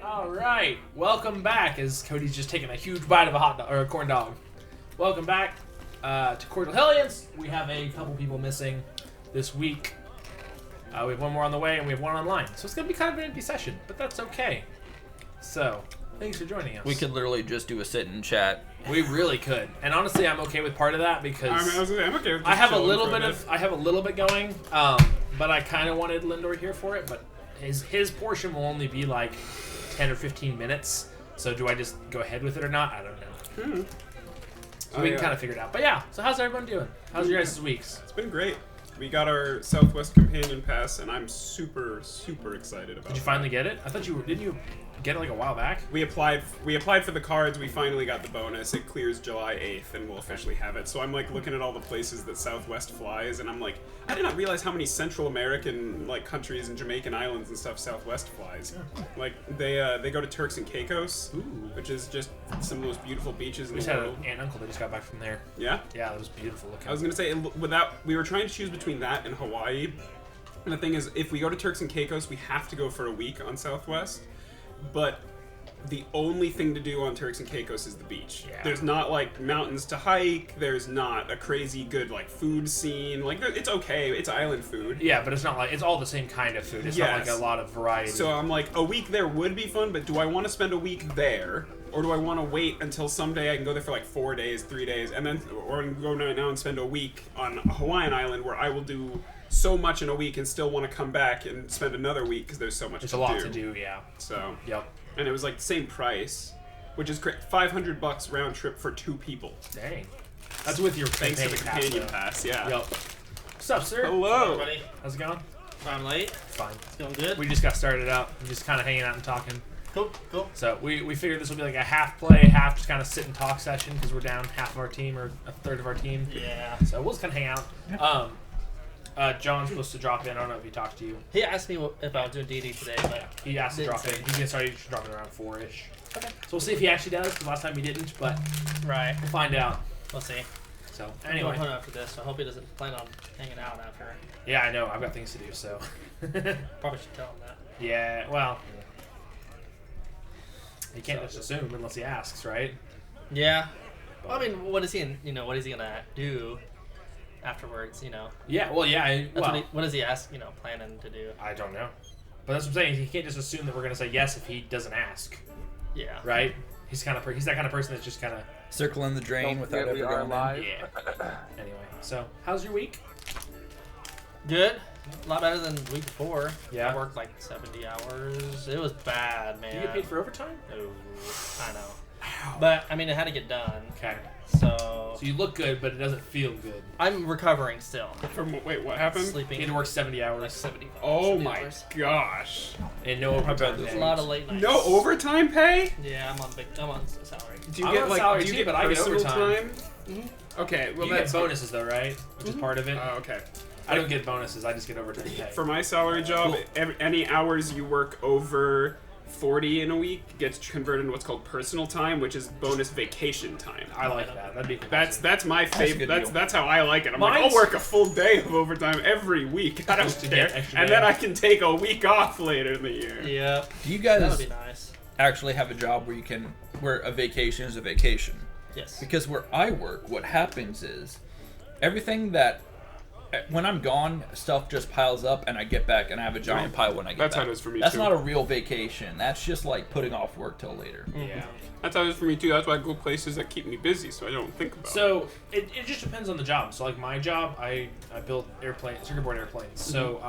All right, welcome back. As Cody's just taking a huge bite of a hot dog or a corn dog. Welcome back to Cordial Hellions. We have a couple people missing this week. We have one more on the way, and we have one online. So it's gonna be kind of an empty session, but that's okay. So thanks for joining us. We could literally just do a sit and chat. We really could, and honestly, I'm okay with part of that because I'm okay with I have a little bit going, but I kind of wanted Lindor here for it. But his portion will only be like 10 or 15 minutes. So do I just go ahead with it or not? I don't know. So we can kind of figure it out. But yeah, so how's everyone doing? How's your guys' weeks? It's been great. We got our Southwest Companion Pass, and I'm super, super excited about it. Did you finally get it? I thought didn't you get it like a while back? We applied for the cards. We finally got the bonus. It clears July 8th, and we'll officially have it. So I'm like looking at all the places that Southwest flies, and I'm like, I did not realize how many Central American like countries and Jamaican islands and stuff Southwest flies. Like they go to Turks and Caicos, which is just some of the most beautiful beaches in the world. We just had an aunt and uncle that just got back from there. Yeah? Yeah, it was beautiful looking. I was gonna say we were trying to choose between that and Hawaii. And the thing is, if we go to Turks and Caicos, we have to go for a week on Southwest. But the only thing to do on Turks and Caicos is the beach. Yeah. There's not like mountains to hike. There's not a crazy good like food scene. Like it's okay. It's island food. Yeah, but it's not like it's all the same kind of food. It's not like a lot of variety. So I'm like, a week there would be fun, but do I want to spend a week there? Or do I want to wait until someday I can go there for like 4 days, 3 days, and then or go right now and spend a week on a Hawaiian island where I will do so much in a week and still want to come back and spend another week because there's so much There's to a lot do. to do, yeah. So, Yep. and it was like the same price, which is $500 round trip for 2 people. Dang. That's with your Thanks to the companion pass. pass, yeah. Yep. What's up, sir? Hello. Everybody, How's it going? I'm late. Fine. It's going good. We just got started out. We're just kind of hanging out and talking. Cool. So we figured this will be like a half play, half just kind of sit and talk session because we're down half of our team or a third of our team. Yeah. So we'll just kind of hang out. John's supposed to drop in. I don't know if he talked to you. He asked me if I was doing DD today, but He asked to drop in. He's gonna start dropping around 4-ish. Okay. So we'll see if he actually does. Because last time he didn't, but right. we'll find out. We'll see. So I'm anyway, going home after this, so I hope he doesn't plan on hanging out after. yeah, I know. I've got things to do. So Probably should tell him that. yeah, well, he can't just assume unless he asks, right? Yeah. Well, I mean, what is he gonna do afterwards? Yeah. Well, yeah. What is he planning to do? I don't know. But that's what I'm saying. He can't just assume that we're gonna say yes if he doesn't ask, Yeah. right? He's that kind of person that's just kind of Circling the drain without ever going in. yeah. Anyway, so how's your week? Good. A lot better than the week before. Yeah. I worked like 70 hours. It was bad, man. Do you get paid for overtime? No. I know. But I mean, it had to get done. Okay. So So you look good, but it doesn't feel good. I'm recovering still. Wait, what happened? You Sleeping had to work 70 hours. like 75. Oh 70 my hours. gosh. And no overtime. There's A days. lot of late nights. No overtime pay? Yeah, I'm on salary. Do you I'm get on like salary do you too, get but I get personal overtime. time? Okay, well You that's get bonuses though, right? Which is part of it. Oh, okay. I don't get bonuses. I just get overtime pay. For my salary job, any hours you work over 40 in a week gets converted into what's called personal time, which is bonus vacation time. I like that. That'd be cool. That's my favorite. good deal. That's how I like it. I'm like, Mine's- I'll work a full day of overtime every week. I don't Just to care. get extra And day. then I can take a week off later in the year. Yeah. Do you That would guys be nice. actually have a job where a vacation is a vacation? Yes. Because where I work, what happens is everything that when I'm gone, stuff just piles up, and I get back, and I have a giant pile when I get That's back. how it is for me, That's too. not a real vacation. That's just like putting off work till later. Yeah. That's how it is for me too. That's why I go places that keep me busy, so I don't think about it. So it just depends on the job. So like my job, I build circuit board airplanes. So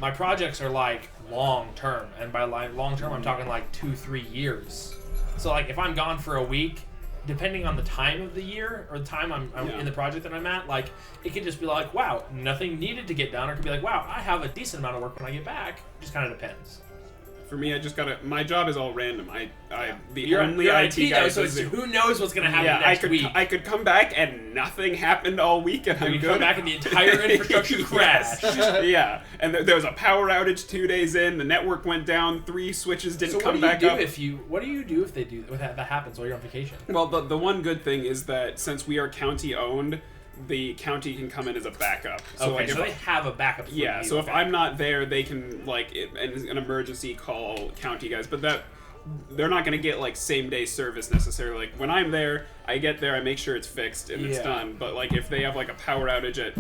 my projects are like long term, and by long term I'm talking like 2-3 years. So like if I'm gone for a week, depending on the time of the year or the time I'm in the project that I'm at, like it could just be like, wow, nothing needed to get done, or it could be like, wow, I have a decent amount of work when I get back. It just kind of depends. For me, I just gotta. My job is all random. You're only IT IT guy. though, so it's, who knows what's gonna happen Yeah, next week. I could come back and nothing happened all week, and I'm you good. come back and the entire infrastructure Yes. crashed. Yeah, and there was a power outage 2 days in. The network went down. 3 switches didn't So come what do you back do up. what do you do if that happens while you're on vacation? Well, the one good thing is that since we are county owned, the county can come in as a backup. So, like, so they have a backup. For yeah. you. So if Okay. I'm not there, they can an emergency call county guys. But they're not going to get like same day service necessarily. Like when I'm there, I get there, I make sure it's fixed and it's done. But like if they have like a power outage at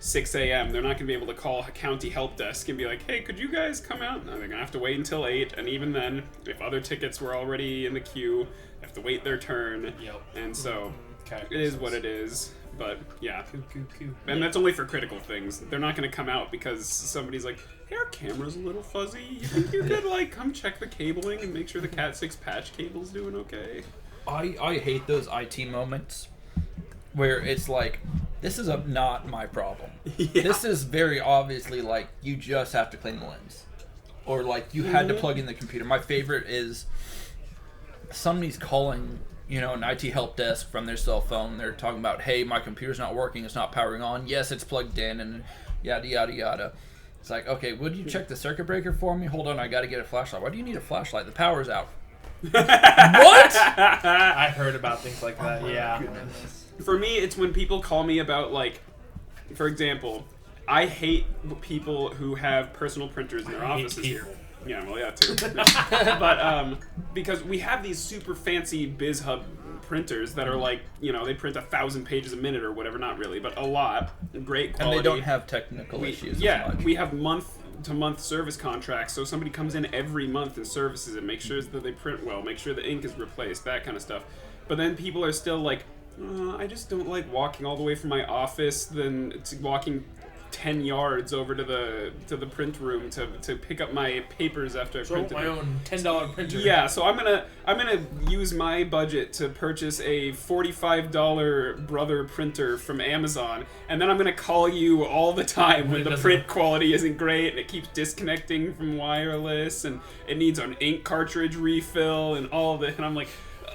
6 a.m., they're not going to be able to call a county help desk and be like, hey, could you guys come out? No, they're going to have to wait until 8. And even then, if other tickets were already in the queue, they have to wait their turn. Yep. And so Okay. it is what it is. But yeah. Coo. And that's only for critical things. They're not going to come out because somebody's like, hey, our camera's a little fuzzy. You think you could like come check the cabling and make sure the Cat 6 patch cable's doing okay? I hate those IT moments where it's like, this is not my problem. Yeah. This is very obviously like you just have to clean the lens, or like you had to plug in the computer. My favorite is somebody's calling, an IT help desk from their cell phone. They're talking about, hey, my computer's not working, it's not powering on. Yes, it's plugged in, and yada yada yada. It's like, okay, would you check the circuit breaker for me? Hold on, I gotta get a flashlight. Why do you need a flashlight? The power's out. What? I heard about things like that. Yeah. For me, it's when people call me about, like, for example, I hate people who have personal printers in their offices here. Yeah, well, yeah, too. But, because we have these super fancy BizHub printers that are like, they print 1,000 pages a minute or whatever, not really, but a lot. Great quality. And they don't have technical issues as much. We have month-to-month service contracts, so somebody comes in every month and services it, make sure that they print well, make sure the ink is replaced, that kind of stuff. But then people are still like, I just don't like walking all the way from my office, then walking 10 yards over to the print room to pick up my papers after I printed my own $10 printer. Yeah, so I'm gonna use my budget to purchase a $45 Brother printer from Amazon, and then I'm gonna call you all the time when the print quality isn't great and it keeps disconnecting from wireless and it needs an ink cartridge refill and all of it, and I'm like,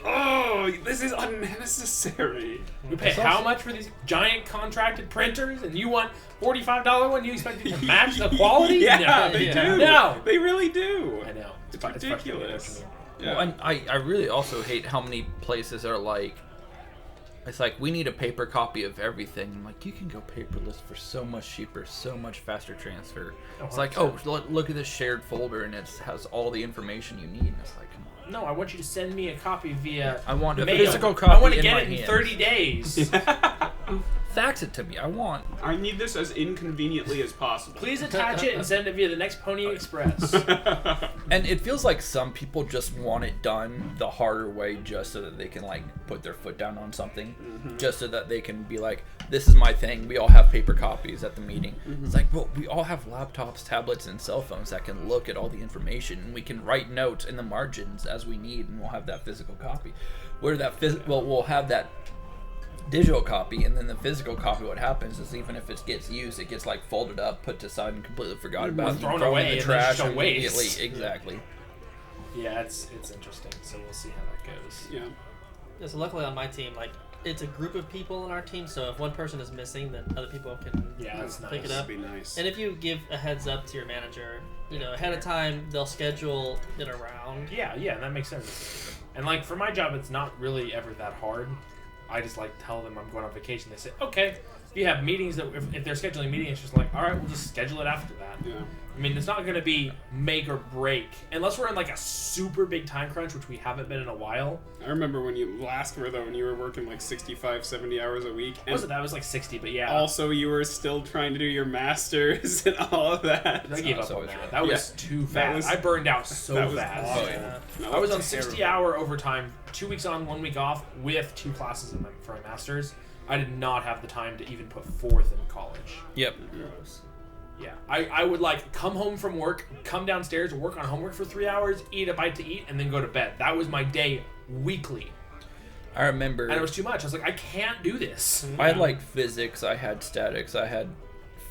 oh, this is unnecessary. We pay how much for these giant contracted printers, and you want $45 one? You expect it to match the quality? Yeah, No. they do. No. They really do. I know. It's ridiculous. Well, and I really also hate how many places are like, it's like, we need a paper copy of everything. I'm like, you can go paperless for so much cheaper, so much faster transfer. It's like, oh, look at this shared folder, and it has all the information you need. And it's like, come on. No, I want you to send me a copy via I want a mail. physical copy I want to in get my it in hands. 30 days. Fax it to me. I want. I need this as inconveniently as possible. Please attach it and send it via the next Pony Express. And it feels like some people just want it done the harder way just so that they can, like, put their foot down on something. Just so that they can be like, this is my thing. We all have paper copies at the meeting. It's like, well, we all have laptops, tablets, and cell phones that can look at all the information. And we can write notes in the margins as we need, and we'll have that physical copy. Where that we'll have that digital copy, and then the physical copy, what happens is even if it gets used, it gets like folded up, put to side, and completely forgot about, thrown thrown away in the and trash then just a waste. immediately. Exactly. Yeah, it's interesting. So we'll see how that goes. Yeah. Yeah, so luckily on my team, like, it's a group of people on our team, so if one person is missing, then other people can That's pick nice. it up. That'd be nice. And if you give a heads up to your manager, ahead of time, they'll schedule it around. Yeah, that makes sense. And like for my job, it's not really ever that hard. I just like tell them I'm going on vacation. They say, okay. If you have meetings that if they're scheduling meetings, it's just like, all right, we'll just schedule it after that. Yeah. I mean, it's not going to be make or break unless we're in like a super big time crunch, which we haven't been in a while. I remember when you last were, though, when you were working like 65, 70 hours a week. And That was like 60, but yeah. also, you were still trying to do your masters and all of that. I gave up so on it's that. rough. That was too fast. I burned out so that was fast. awful. yeah. No, I was on it's 60-hour overtime, 2 weeks on, 1 week off, with 2 classes for my masters. I did not have the time to even put forth in college. Yep. Yeah, I would like come home from work, come downstairs, work on homework for 3 hours, eat a bite to eat, and then go to bed. That was my day weekly. I remember. And it was too much. I was like, I can't do this. I had like physics, I had statics, I had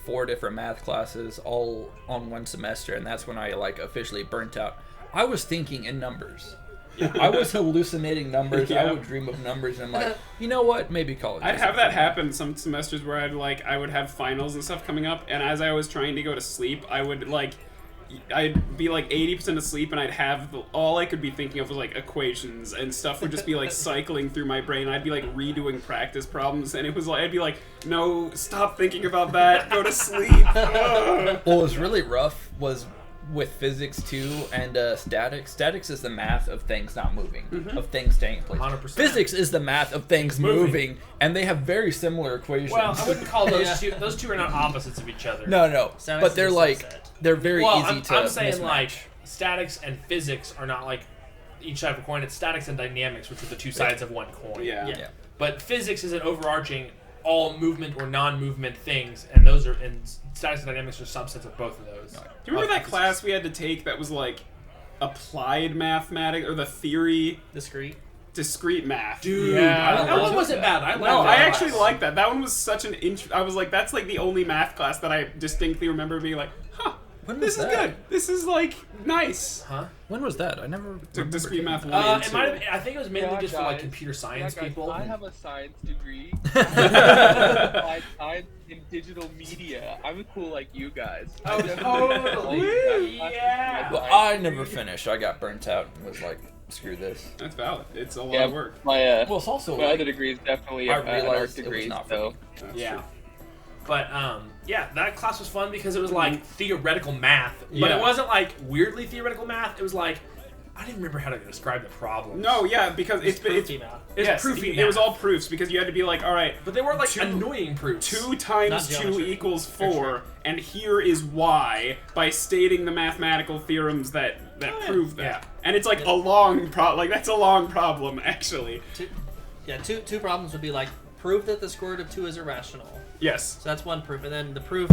4 different math classes all on one semester, and that's when I like officially burnt out. I was thinking in numbers. I was hallucinating numbers. Yeah. I would dream of numbers, and I'm like, you know what? Maybe college. I'd isn't have that for me. happen some semesters where I would have finals and stuff coming up, and as I was trying to go to sleep, I would I'd be like 80% asleep, and I'd have all I could be thinking of was like equations, and stuff would just be like cycling through my brain. I'd be like redoing practice problems, and it was like I'd be like, no, stop thinking about that, go to sleep. What was really rough was with physics too and statics. Statics is the math of things not moving, of things staying in place. 100%. Physics is the math of things moving, and they have very similar equations. Well, I wouldn't call those two. Those two are not opposites of each other. No, Statics but they're is a like subset. they're very Well, easy to I'm saying mismatch. like statics and physics are not like each side of a coin. It's statics and dynamics, which are the two sides of one coin. Yeah. But physics is an overarching all movement or non-movement things, and those are and statics and dynamics are subsets of both of those. Do you remember that class we had to take that was like applied mathematics or the theory discrete math? Dude, Yeah. that one wasn't bad. I liked No, that I class. actually liked that. That one was such an I was like, that's like the only math class that I distinctly remember being like, huh, When this was is that? good. This is like nice. Huh? When was that? I never Took remember discrete taking math that. 1 and It 2. might have. I think it was mainly Yeah, just for like guys. computer science Guys, people. I have a science degree. Applied science in digital media. I'm cool like you guys. Oh, I definitely totally. like that. Yeah. Well, I never finished. I got burnt out and was like, screw this. That's valid. It's a lot Yeah, of work. my Well, it's also my like, other degree is definitely I an art realized it was degree. not for So me. That's Yeah. true. But yeah, that class was fun because it was like theoretical math, but Yeah. it wasn't like weirdly theoretical math. It was like I didn't remember how to describe the problem. No, yeah, because it's Proofy math. It's yes, proofy it was math. all proofs because you had to be like, all right, But they weren't like Two- annoying proofs. 2 times Not 2 geometry. equals 4, sure. and here is why by stating the mathematical theorems that prove that. Yeah. And it's like a long that's a long problem actually. Two problems would be like prove that the square root of 2 is irrational. Yes. So that's one proof, and then the proof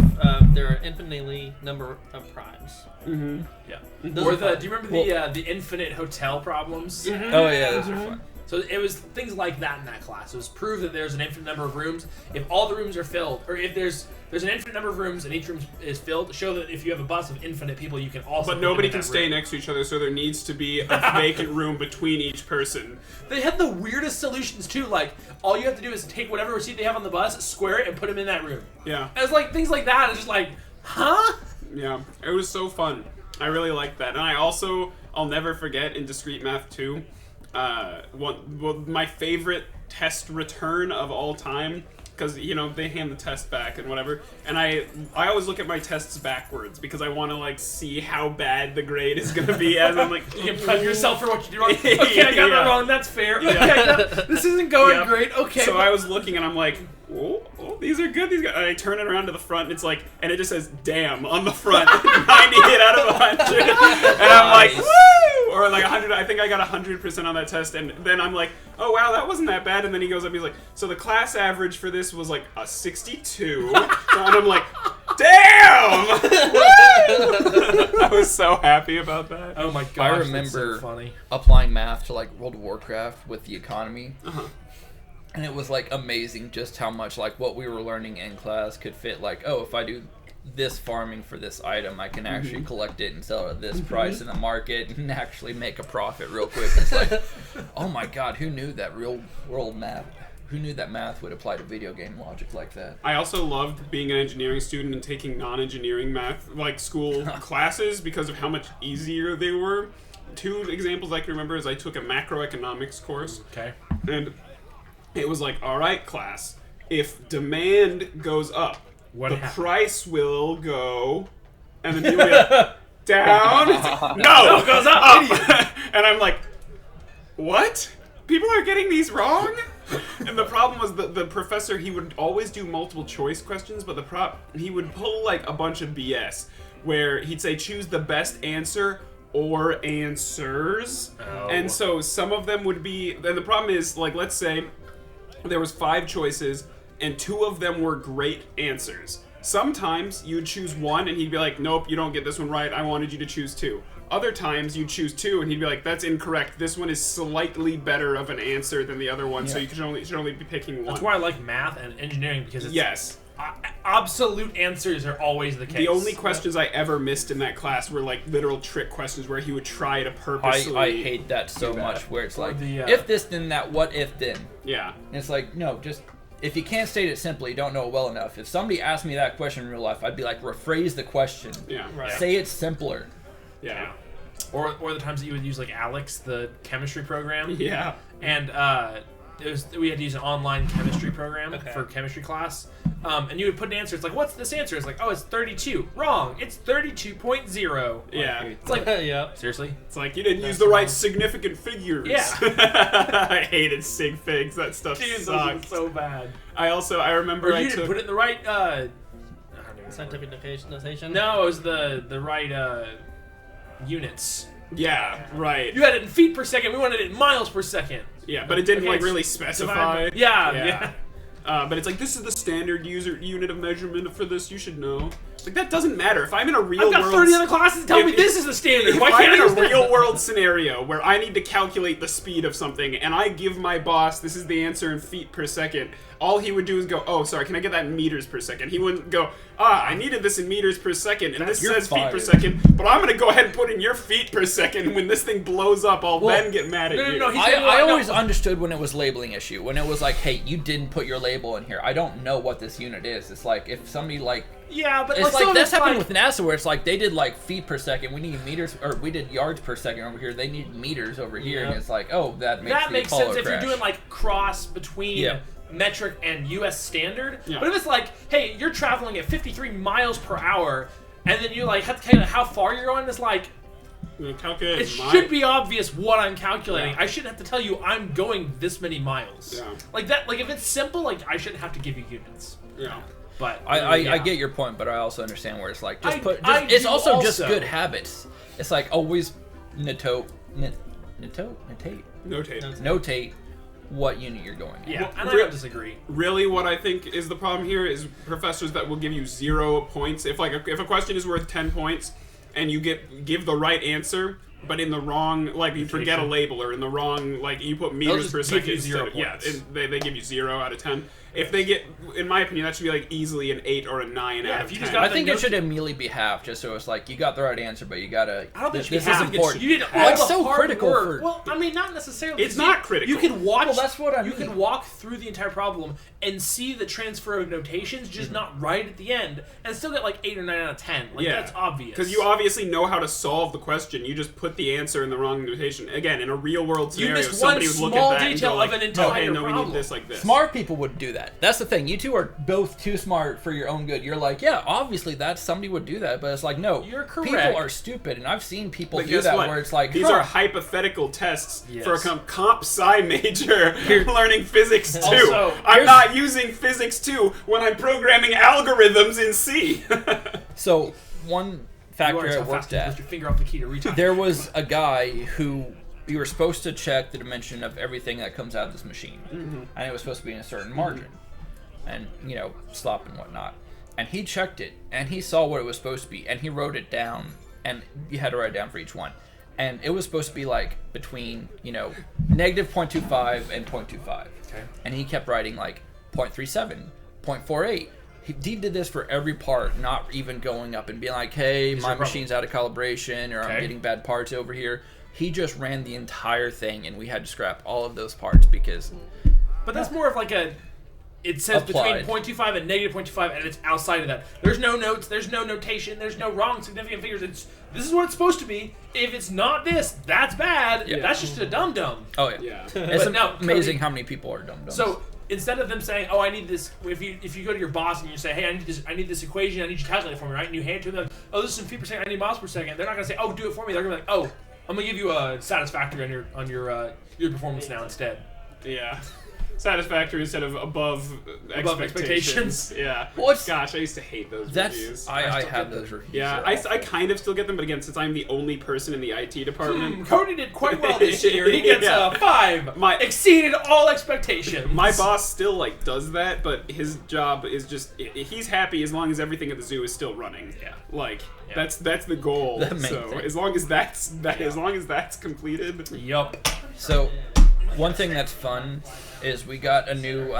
there are infinitely number of primes. Mm-hmm. Yeah. Those Or are the fun. do you remember the infinite hotel problems? Oh yeah, those are fun. So it was things like that in that class. It was prove that there's an infinite number of rooms. If all the rooms are filled, or if there's an infinite number of rooms and each room is filled, show that if you have a bus of infinite people, you can also. But put nobody them in can that stay room. next to each other, so there needs to be a vacant room between each person. They had the weirdest solutions too. Like all you have to do is take whatever seat they have on the bus, square it, and put them in that room. Yeah. And it's like things like that. It's just like, huh? Yeah. It was so fun. I really liked that. And I'll never forget in discrete math 2, my favorite test return of all time, because they hand the test back and whatever, and I always look at my tests backwards because I want to like see how bad the grade is gonna be as I'm like You can prep yourself for what you do wrong. Okay, I got that wrong. That's fair. Okay, this isn't going Yep. great. Okay. So I was looking and I'm like, oh, these are good. These guys. And I turn it around to the front and it's like, and it just says "damn" on the front, 98 out of 100, and I'm like, Nice. woo, or like 100. I think I got 100% on that test, and then I'm like, oh wow, that wasn't that bad. And then he goes up, he's like, so the class average for this was like a 62, and I'm like, damn! Woo! I was so happy about that. Oh my gosh. I that's remember so funny. applying math to like World of Warcraft with the economy. Uh-huh. And it was like amazing just how much like what we were learning in class could fit like, oh, if I do this farming for this item, I can actually collect it and sell it at this price in the market and actually make a profit real quick. It's like, oh my god, who knew that real world math? Who knew that math would apply to video game logic like that? I also loved being an engineering student and taking non-engineering math, like school classes, because of how much easier they were. 2 examples I can remember is I took a macroeconomics course, Okay. and it was like, all right, class, if demand goes up, What the happened? price will go, and then people go down. It's like, no, it goes up. And I'm like, what? People are getting these wrong? And the problem was that the professor, he would always do multiple choice questions, but he would pull like a bunch of BS where he'd say choose the best answer or answers. Oh. And so some of them would be, and the problem is, like, let's say there was 5 choices and 2 of them were great answers. Sometimes you'd choose one and he'd be like, nope, you don't get this one right, I wanted you to choose 2. Other times you'd choose 2 and he'd be like, that's incorrect, this one is slightly better of an answer than the other one, so you should only be picking one. That's why I like math and engineering because it's Yes. absolute answers are always the case. The only questions I ever missed in that class were like literal trick questions where he would try to purposely... I hate that so do that. much where it's like, the, if this then that, what if then? Yeah. And it's like, no, just if you can't state it simply, you don't know it well enough. If somebody asked me that question in real life, I'd be like, rephrase the question. Yeah. Right. Say it simpler. Yeah. Or the times that you would use like Alex, the chemistry program. Yeah. And we had to use an online chemistry program Okay. for chemistry class. And you would put an answer. It's like, what's this answer? It's like, oh, it's 32. Wrong. It's 32.0. Yeah. It's like, yeah. seriously? It's like you didn't use That's the right wrong. significant figures. Yeah. I hated sig figs. That stuff Dude, those sucked. are so bad. I remember Or I you didn't took put it in the right. I don't even Scientific notation. No, it was the right units. yeah, right. You had it in feet per second. We wanted it in miles per second. Yeah, but it didn't Okay, like it's really divide specify. by- yeah. But it's like, this is the standard unit of measurement for this. You should know. It's like, that doesn't matter. If I'm in a real I've got world, 30 other classes telling me if- this is the standard. if Why I'm can't I in use a that? real world scenario where I need to calculate the speed of something, and I give my boss this is the answer in feet per second, all he would do is go, oh, sorry, can I get that in meters per second? He wouldn't go, I needed this in meters per second, and this You're says feet per fired. second, but I'm gonna go ahead and put in your feet per second. When this thing blows up, I'll Well, then get mad at no, you. no, he's- I no. always understood when it was labeling issue. When it was like, hey, you didn't put your label in here. I don't know what this unit is. It's like, if somebody like... Yeah, but It's some like, of that's it's happened like- with NASA where it's like, they did like feet per second. We need meters, or we did yards per second over here. They need meters over here. And Yeah. it's like, oh, that makes That the makes Apollo sense if crash. you're doing like cross between Yeah. metric and U.S. standard. Yeah. But if it's like, hey, you're traveling at 53 miles per hour, and then you like have to calculate how far you're going, it's like Calculate it my- should be obvious what I'm calculating. Yeah. I shouldn't have to tell you I'm going this many miles. Yeah. Like that. Like if it's simple, like I shouldn't have to give you units. Yeah. But I yeah. get your point, but I also understand where it's like, just I it's do also just also. good habits. It's like always notate Notate. what unit you're going in. Yeah, Well, and I real- don't disagree. Really, what I think is the problem here is professors that will give you 0 points. If a question is worth 10 points, and you give the right answer, but in the wrong, like you forget a label, or in the wrong, like you put meters just per give second you instead 0 of, yeah, points. they give you 0 out of 10. If they get, in my opinion, that should be like easily an 8 or a 9 Yeah, out if of you 10. just got I the think note- it should immediately be half, just so it's like you got the right answer, but you gotta. I don't think this you is have to. important. You did all Well, it's the so hard critical work. for- Well, I mean, not necessarily. It's 'cause not you, critical. You can watch. Well, that's what I You mean. can walk through the entire problem and see the transfer of notations, just not right at the end, and still get like 8 or 9 out of 10. Like that's obvious. Because you obviously know how to solve the question. You just put the answer in the wrong notation. Again, in a real world You scenario, missed somebody one would look small at that and detail go like, of an oh, hey, entire no, we problem. need this like this. Smart people would do that. That's the thing. You two are both too smart for your own good. You're like, yeah, obviously that somebody would do that, but it's like, no, You're correct. people are stupid, and I've seen people But do guess that what? where it's like, these huh, are hypothetical tests Yes. for a comp sci major learning physics 2. Also, I'm not using physics 2 when I'm programming algorithms in C. So one You factory always I how fast worked you at, lift your finger off the key to retype. there was a guy who you were supposed to check the dimension of everything that comes out of this machine, and it was supposed to be in a certain margin, and slop and whatnot. And he checked it, and he saw what it was supposed to be, and he wrote it down, and you had to write it down for each one. And it was supposed to be like between negative 0.25 and 0.25. Okay. And he kept writing like 0.37, 0.48. He did this for every part, not even going up and being like, hey, These my are problems. machine's out of calibration, or I'm Okay. getting bad parts over here. He just ran the entire thing, and we had to scrap all of those parts because But that's more of like a. It says Applied. between 0.25 and negative 0.25, and it's outside of that. There's no notes, there's no notation, there's no wrong significant figures. This is what it's supposed to be. If it's not this, that's bad. Yeah. That's just a dum dum. oh yeah, Yeah. it's But no, amazing Cody- how many people are dumb. So instead of them saying, "Oh, I need this," if you go to your boss and you say, "Hey, I need this equation, I need you to calculate it for me," right? And you hand it to them, like, "Oh, this is in feet per second, I need miles per second." They're not gonna say, "Oh, do it for me." They're gonna be like, "Oh, I'm gonna give you a satisfactory on your performance now instead." Yeah. Satisfactory instead of above expectations. Yeah. What's- Gosh, I used to hate those That's reviews. I still have get those reviews. Yeah, They're I awful. kind of still get them, but again, since I'm the only person in the IT department, Cody did quite well this year. He gets Yeah. a 5. Exceeded all expectations. my boss still does that, but his job is just he's happy as long as everything at the zoo is still running. Yeah. That's the goal. The main So thing. as long as that's completed. Yup. So, one thing that's fun is we got a new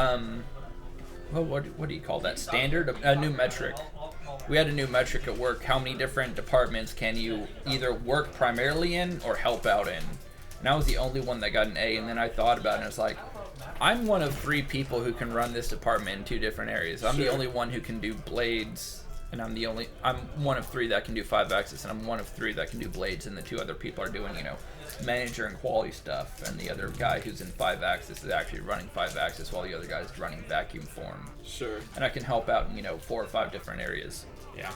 what do you call that? Standard? A new metric. We had a new metric at work. How many different departments can you either work primarily in or help out in? And I was the only one that got an A. And then I thought about it, and it's like, I'm one of 3 people who can run this department in 2 different areas. I'm the Sure. only one who can do blades, and I'm one of 3 that can do 5-axis, and I'm one of 3 that can do blades, and the 2 other people are doing, manager and quality stuff, and the other guy who's in 5-axis is actually running 5-axis while the other guy's running vacuum form. Sure. And I can help out in, 4 or 5 different areas. Yeah.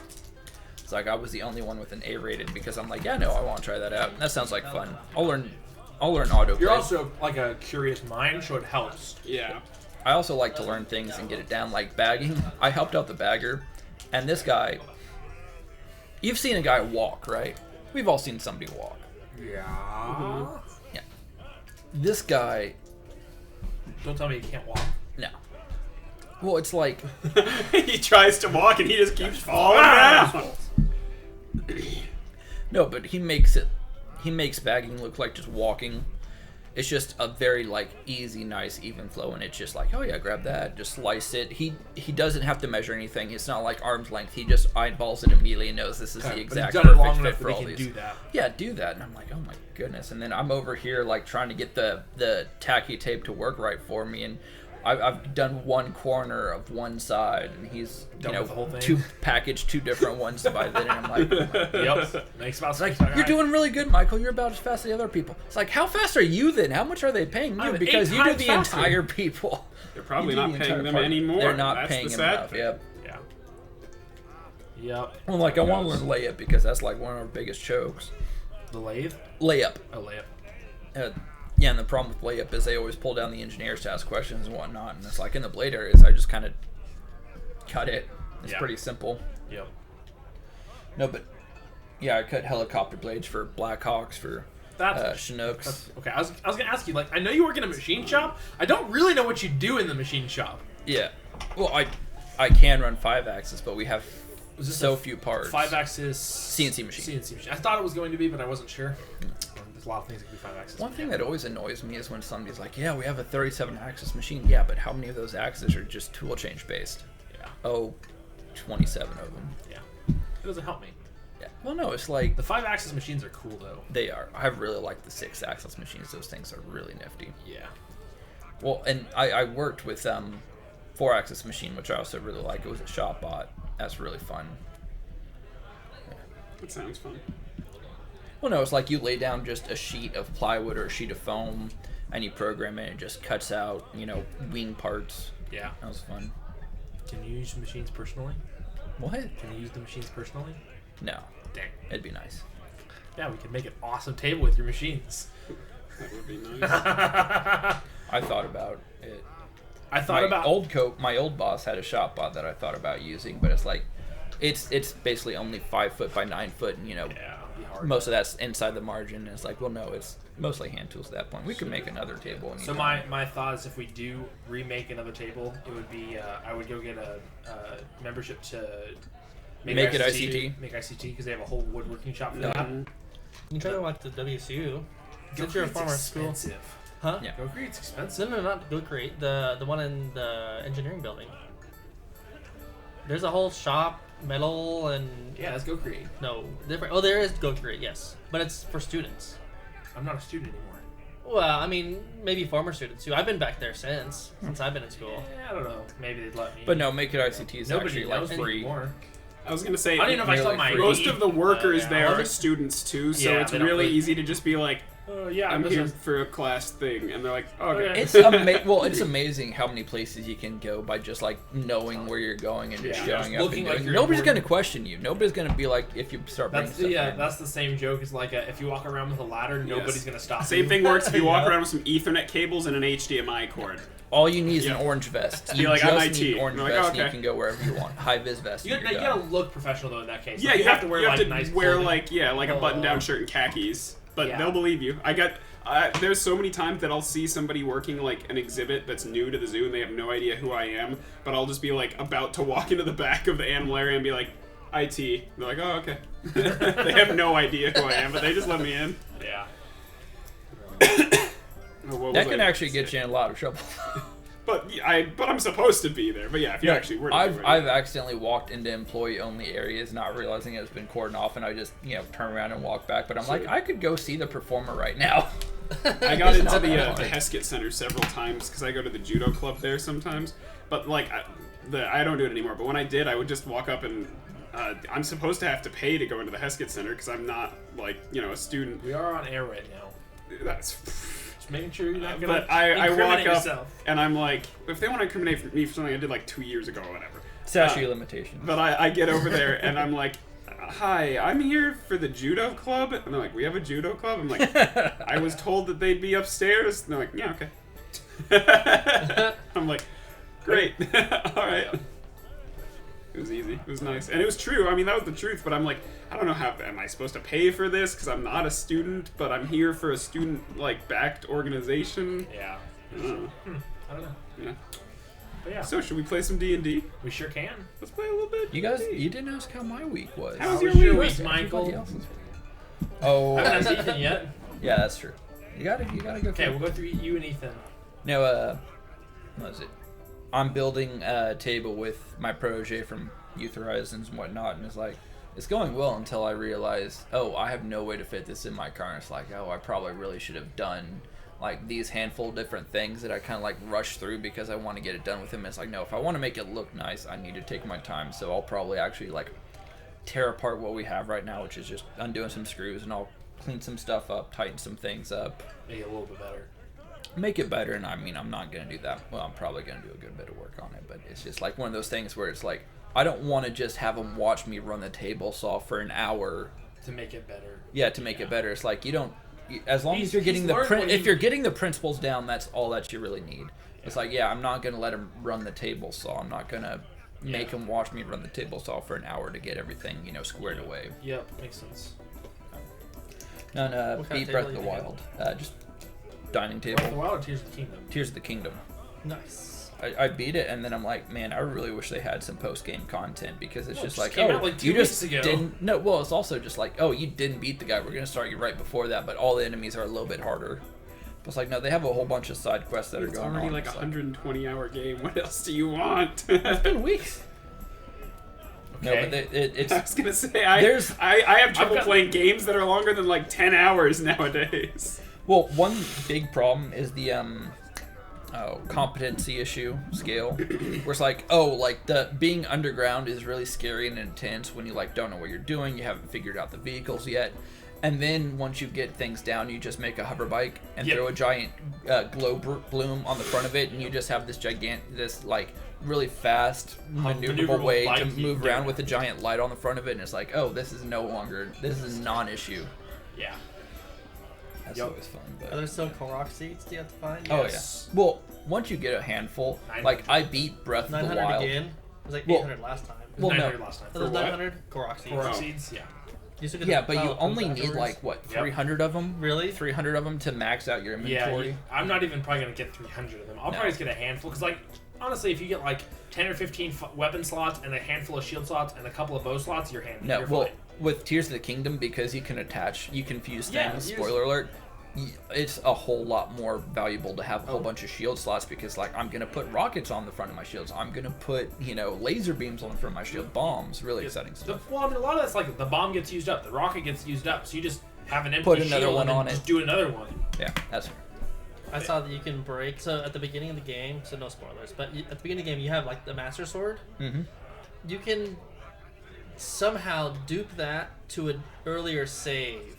It's like I was the only one with an A rated because I'm like, yeah, no, I want to try that out. That sounds like fun. I'll learn auto. You're also like a curious mind, so it helps. Yeah. I also like to learn things and get it down, like bagging. I helped out the bagger, and this guy. You've seen a guy walk, right? We've all seen somebody walk. Yeah. Yeah. This guy, Don't tell me you can't walk. no. Well, it's like He tries to walk and he just keeps falling down. no, but he makes bagging look like just walking. It's just a very like easy, nice, even flow, and it's just like, oh yeah, grab that, just slice it. He doesn't have to measure anything. It's not like arm's length. He just eyeballs it immediately and knows this is the exact But he's done it long perfect enough fit for that all he can these. do that. Yeah, do that, and I'm like, oh my goodness. And then I'm over here like trying to get the tacky tape to work right for me, and I've done one corner of one side, and he's Done with the whole thing? packaged 2 different ones by then, and I'm like, oh my Yep. Makes about like, you're doing really good, Michael. You're about as fast as the other people. It's like, how fast are you then? How much are they paying you? I'm Because 8 you do times the faster. entire people. They're probably You do not the paying entire them part. anymore. They're not That's paying the him sad enough. thing. Yep. Yeah. Yep. Well, like I want to learn layup because that's like one of our biggest chokes. The lathe. Layup. A layup. Yeah, and the problem with layup is they always pull down the engineers to ask questions and whatnot, and it's like in the blade areas, I just kind of cut it. It's Yeah. pretty simple. Yep. No, but yeah, I cut helicopter blades for Blackhawks, for Chinooks. That's okay. I was gonna ask you, like, I know you work in a machine shop. I don't really know what you do in the machine shop. Yeah. Well, I can run 5-axis, but we have Was this so a few parts. 5-axis CNC machine. CNC machine. I thought it was going to be, but I wasn't sure. There's a lot of things that can be 5-axis. One thing that always annoys me is when somebody's like, yeah, we have a 37-axis machine. Yeah, but how many of those axes are just tool change based? Yeah. Oh, 27 of them. Yeah. It doesn't help me. Yeah. Well, no, it's like The 5-axis machines are cool though. they are. I really like the 6-axis machines. Those things are really nifty. Yeah. Well, and I worked with 4-axis machine, which I also really like. It was a shop bot. That's really fun. That sounds fun. Well, no, it's like you lay down just a sheet of plywood or a sheet of foam, and you program it. And it just cuts out, wing parts. Yeah. That was fun. Can you use the machines personally? What? Can you use the machines personally? No, Dang. it'd be nice. Yeah, we can make an awesome table with your machines. That would be nice. I thought about it. I thought about My old boss had a shop bot that I thought about using, but it's like, it's basically only 5 foot by 9 foot, and Yeah, it'd be hard. most of that's inside the margin. And it's like, well, no, it's mostly hand tools at that point. We could make another table. So my thought is, if we do remake another table, it would be I would go get a membership to Make it ICT. Make ICT because they have a whole woodworking shop for that. Mhm. You can try to like the WSU. Since you're a Concrete's former school. expensive. Huh? Yeah. Concrete's expensive. No, not Go Create. The one in the engineering building. There's a whole shop, metal, and Yeah, let's go create. no different. Oh, there is Go Create, yes, but it's for students. I'm not a student anymore. Well, I mean, maybe former students too. I've been back there since I've been in school. Yeah, I don't know. Maybe they'd let me. But no, Make It ICT is Nobody actually like knows free. anymore. I was gonna say I don't even know if I saw Nearly my free. most of the workers yeah. there Well, are they- students too, so Yeah, it's they don't really really- easy to just be like, Yeah, I'm this here is- for a class thing, and they're like, okay. Okay. It's it's amazing how many places you can go by just like knowing where you're going and just Yeah, showing just up. looking And like doing. you're Nobody's important. gonna question you. Nobody's gonna be like if you start bringing That's stuff in. that's the same joke as like if you walk around with a ladder, nobody's gonna stop. Same you. thing works if you walk Yeah. around with some Ethernet cables and an HDMI cord. All you need is Yeah. an orange vest. Be You like, just I'm need IT. an orange You're like, vest, oh, and you okay. can go wherever you want. High vis vest. You and gotta, you're you done. gotta look professional though in that case. Yeah, Like, you have to wear like nice clothing. like a button-down Oh. shirt and khakis, but Yeah. they'll believe you. There's so many times that I'll see somebody working like an exhibit that's new to the zoo and they have no idea who I am, but I'll just be like about to walk into the back of the animal area and be like, IT. They're like, oh, okay. They have no idea who I am, but they just let me in. Yeah. Oh, what That was can I actually gonna get say? you in a lot of trouble. But I'm supposed to be there. But yeah, if you actually were to do it, I've accidentally walked into employee-only areas, not realizing it's been cordoned off, and I just turn around and walk back. But I'm like, I could go see the performer right now. I got It's into not the that hard. Heskett Center several times because I go to the judo club there sometimes. But like, I don't do it anymore. But when I did, I would just walk up and I'm supposed to have to pay to go into the Heskett Center because I'm not like a student. We are on air right now. That's. Just making sure you're not gonna But I walk incriminate up yourself. and I'm like, if they want to incriminate me for something I did like 2 years ago or whatever. Statute of limitations. But I get over there and I'm like, hi, I'm here for the judo club. And they're like, we have a judo club? I'm like, I was told that they'd be upstairs. And they're like, yeah, okay. I'm like, great. All right. It was easy. It was nice. And it was true. I mean, that was the truth. But I'm like, I don't know how, am I supposed to pay for this? Because I'm not a student, but I'm here for a student, like, backed organization. Yeah. I don't know. I don't know. Yeah. But yeah, So, should we play some D&D? we sure can. Let's play a little bit. You guys, you didn't ask how my week was. How was How your was your week? week, Michael? Everybody else's week. Oh, I haven't asked Ethan yet. yeah, that's true. You gotta go. Okay, we'll go through you and Ethan. No, what is it? I'm building a table with my protege from Youth Horizons and whatnot, and it's going well until I realize, oh, I have no way to fit this in my car. And it's like, oh, I probably really should have done like these handful of different things that I kind of like rush through because I want to get it done with him. It's like, no, if I want to make it look nice, I need to take my time. So I'll probably actually like tear apart what we have right now, which is just undoing some screws, and I'll clean some stuff up, tighten some things up, Make it a little bit better. make it better. And I mean, I'm not going to do that. Well, I'm probably going to do a good bit of work on it, but it's just like one of those things where it's like, I don't want to just have them watch me run the table saw for an hour. To make it better. Yeah, to make it better. It's like, you don't, as long He's- as you're getting he's the learned what if he- you're getting the principles down, that's all that you really need. It's like, yeah, I'm not going to let him run the table saw. I'm not going to make him watch me run the table saw for an hour to get everything, squared away. Yep, makes sense. And What kind beat of Breath table of the you Wild. Just dining Breath of the table. Wild or Tears of the Kingdom? Tears of the Kingdom. Nice. I beat it, and then I'm like, man, I really wish they had some post-game content, because it's Well, just it like, just came oh, out like 2 you just weeks ago. didn't. No, well, it's also just like, oh, you didn't beat the guy. We're gonna start you right before that, but all the enemies are a little bit harder. But it's like, no, they have a whole bunch of side quests that are It's going already on. like a It's 120-hour game. What else do you want? it's been weeks. No, Okay. but it's I was gonna say, There's- I have trouble got- playing games that are longer than like 10 hours nowadays. well, one big problem is the competency issue scale, where it's like, oh, like the being underground is really scary and intense when you like don't know what you're doing, you haven't figured out the vehicles yet, and then once you get things down, you just make a hover bike and Yep. throw a giant glow bloom on the front of it, and you just have this like really fast maneuverable maneuverable way bike to you move can around get. with a giant light on the front of it, and it's like, oh, this is a non-issue. Yeah. That's Yep. always fun. But... Are there still Korok seeds do you have to find? Oh Yes. yeah. Well, once you get a handful, 900. like I beat Breath of the 900 Wild. again? It was like Well- 800 last time. It was Well, no. 900 last time. So there's what? 900 Korok seeds. Korok Oh. seeds, yeah. You still get Yeah, the but you pile only comes need afterwards? like what, Yep. 300 of them? Really? 300 of them to max out your Yeah, inventory. I'm not even probably going to get 300 of them. I'll No. probably just get a handful, because, like, honestly, if you get, like, 10 or 15 weapon slots and a handful of shield slots and a couple of bow slots, you're handled. No, You're well, fine. with Tears of the Kingdom, because you can fuse Yeah, things. you Spoiler alert. It's a whole lot more valuable to have a whole bunch of shield slots, because like I'm gonna put rockets on the front of my shields. I'm gonna put laser beams on the front of my shield. Bombs, really exciting stuff. Well, I mean, a lot of that's like the bomb gets used up, the rocket gets used up, so you just have an empty Put another shield one and then on just it. do another one. Yeah, that's I saw that you can break. So at the beginning of the game, so no spoilers, but at the beginning of the game, you have like the Master Sword. mm-hmm. You can somehow dupe that to an earlier save,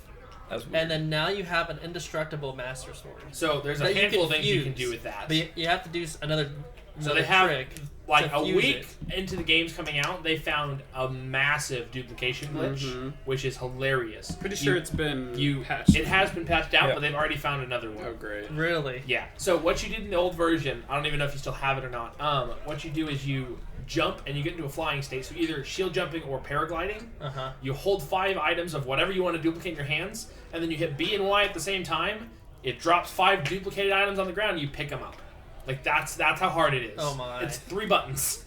That's weird. and then now you have an indestructible Master Sword. So there's a That you handful can of things you can fuse. do with that. But you have to do another. So another they have, trick like, to a fuse week it. into the game's coming out, they found a massive duplication glitch, Mhm. which is hilarious. Pretty sure it's been patched. It has been patched out, Yeah. but they've already found another one. Oh, great. Really? Yeah. So what you did in the old version, I don't even know if you still have it or not. What you do is you jump and you get into a flying state. So either shield jumping or paragliding. Uh huh. You hold 5 items of whatever you want to duplicate in your hands, and then you hit B and Y at the same time. It drops 5 duplicated items on the ground. And you pick them up. Like that's how hard it is. Oh my. It's 3 buttons.